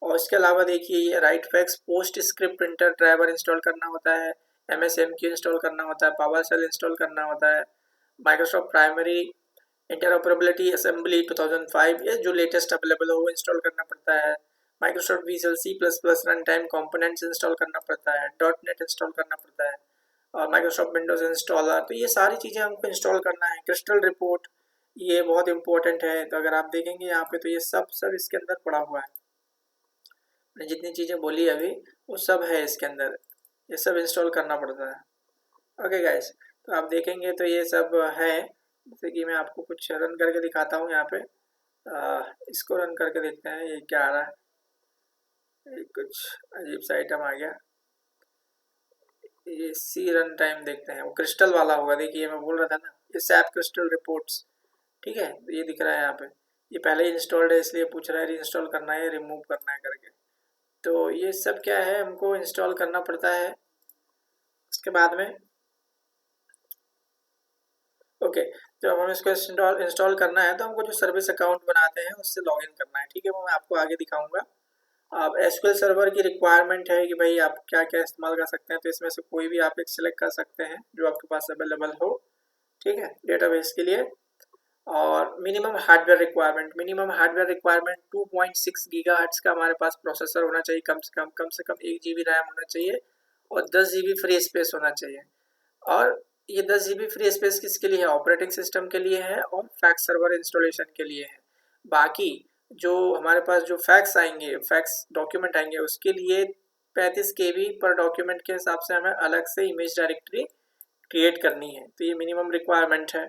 और इसके अलावा देखिए ये RightFax postscript printer driver install करना होता है, MSMQ इंस्टॉल करना होता है, पावर सेल इंस्टॉल करना होता है, माइक्रोसॉफ्ट प्राइमरी इंटरऑपरेबिलिटी असेंबली 2005 ये जो लेटेस्ट अवेलेबल हो वो इंस्टॉल करना पड़ता है। Microsoft visual C++ run time components install करना पड़ता है, .NET इंस्टॉल करना पड़ता है, और माइक्रोसॉफ्ट विंडोज इंस्टॉलर। तो ये सारी चीज़ें हमको इंस्टॉल करना है। क्रिस्टल रिपोर्ट ये बहुत इम्पोर्टेंट है। तो अगर आप देखेंगे यहाँ पे तो ये सब इसके अंदर पड़ा हुआ है। मैंने जितनी चीज़ें बोली अभी वो सब है इसके अंदर, ये सब इंस्टॉल करना पड़ता है। ओके गाइस, तो आप देखेंगे तो ये सब है। जैसे कि मैं आपको कुछ रन करके दिखाता हूँ यहाँ पे। इसको रन करके देखते हैं ये क्या आ रहा है। ये कुछ अजीब सा आइटम आ गया। ये सी रन टाइम देखते हैं, वो क्रिस्टल वाला होगा। देखिए मैं बोल रहा था ना, ये सैप क्रिस्टल रिपोर्ट्स, ठीक है। तो ये दिख रहा है यहाँ पे, ये पहले ही इंस्टॉल्ड है इसलिए पूछ रहा है रीइंस्टॉल करना है रिमूव करना है करके। तो ये सब क्या है, हमको इंस्टॉल करना पड़ता है। उसके बाद में ओके, जब हमें इसको इंस्टॉल करना है तो हमको जो सर्विस अकाउंट बनाते हैं उससे लॉगिन करना है, ठीक है। वो मैं आपको आगे दिखाऊंगा। आप एसक्यूएल सर्वर की रिक्वायरमेंट है कि भाई आप क्या क्या इस्तेमाल कर सकते हैं, तो इसमें से कोई भी आप एक सिलेक्ट कर सकते हैं जो आपके पास अवेलेबल हो, ठीक है, डेटाबेस के लिए। और मिनिमम हार्डवेयर रिक्वायरमेंट 2.6 गीगाहर्ट्ज का हमारे पास प्रोसेसर होना चाहिए, कम से कम 1 GB रैम होना चाहिए और 10 GB फ्री स्पेस होना चाहिए। और ये 10 GB फ्री स्पेस किसके लिए है, ऑपरेटिंग सिस्टम के लिए है और फैक्स सर्वर इंस्टॉलेशन के लिए है। बाकी जो हमारे पास जो फैक्स डॉक्यूमेंट आएंगे उसके लिए 35 KB पर डॉक्यूमेंट के हिसाब से हमें अलग से इमेज डायरेक्टरी क्रिएट करनी है। तो ये मिनिमम रिक्वायरमेंट है।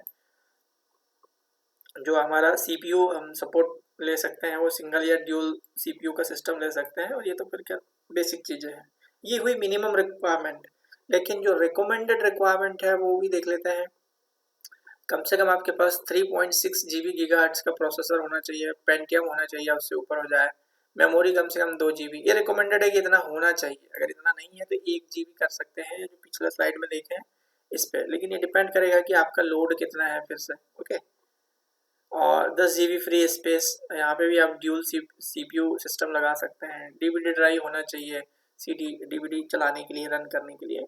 जो हमारा CPU हम सपोर्ट ले सकते हैं वो सिंगल या ड्यूल CPU का सिस्टम ले सकते हैं। और ये तो फिर क्या बेसिक चीज़ें हैं, ये हुई मिनिमम रिक्वायरमेंट। लेकिन जो रिकमेंडेड रिक्वायरमेंट है वो भी देख लेते हैं। कम से कम आपके पास 3.6 GB गीगाहर्ट्ज का प्रोसेसर होना चाहिए, पेंटियम होना चाहिए, उससे ऊपर हो जाए। मेमोरी कम से कम 2 GB, ये रिकमेंडेड है कि इतना होना चाहिए। अगर इतना नहीं है तो 1 GB कर सकते हैं, जो पिछला स्लाइड में देखें इस पे। लेकिन ये डिपेंड करेगा कि आपका लोड कितना है फिर से। ओके, और 10 GB फ्री स्पेस, यहाँ पे भी आप ड्यूल CPU सिस्टम लगा सकते हैं। DVD ड्राइव होना चाहिए DVD चलाने के लिए, रन करने के लिए।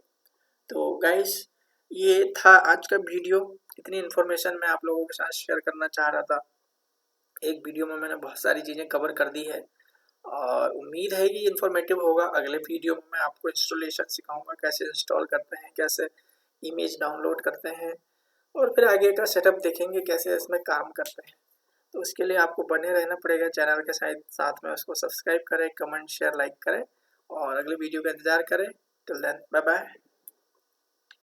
तो गाइस, ये था आज का वीडियो। इतनी इन्फॉर्मेशन मैं आप लोगों के साथ शेयर करना चाह रहा था। एक वीडियो में मैंने बहुत सारी चीज़ें कवर कर दी है और उम्मीद है कि इन्फॉर्मेटिव होगा। अगले वीडियो में मैं आपको इंस्टॉलेशन सिखाऊंगा, कैसे इंस्टॉल करते हैं, कैसे इमेज डाउनलोड करते हैं, और फिर आगे का सेटअप देखेंगे कैसे इसमें काम करते हैं। तो उसके लिए आपको बने रहना पड़ेगा चैनल के साथ में। उसको सब्सक्राइब करें, कमेंट शेयर लाइक करें और अगले वीडियो का इंतज़ार करें। Till then bye bye.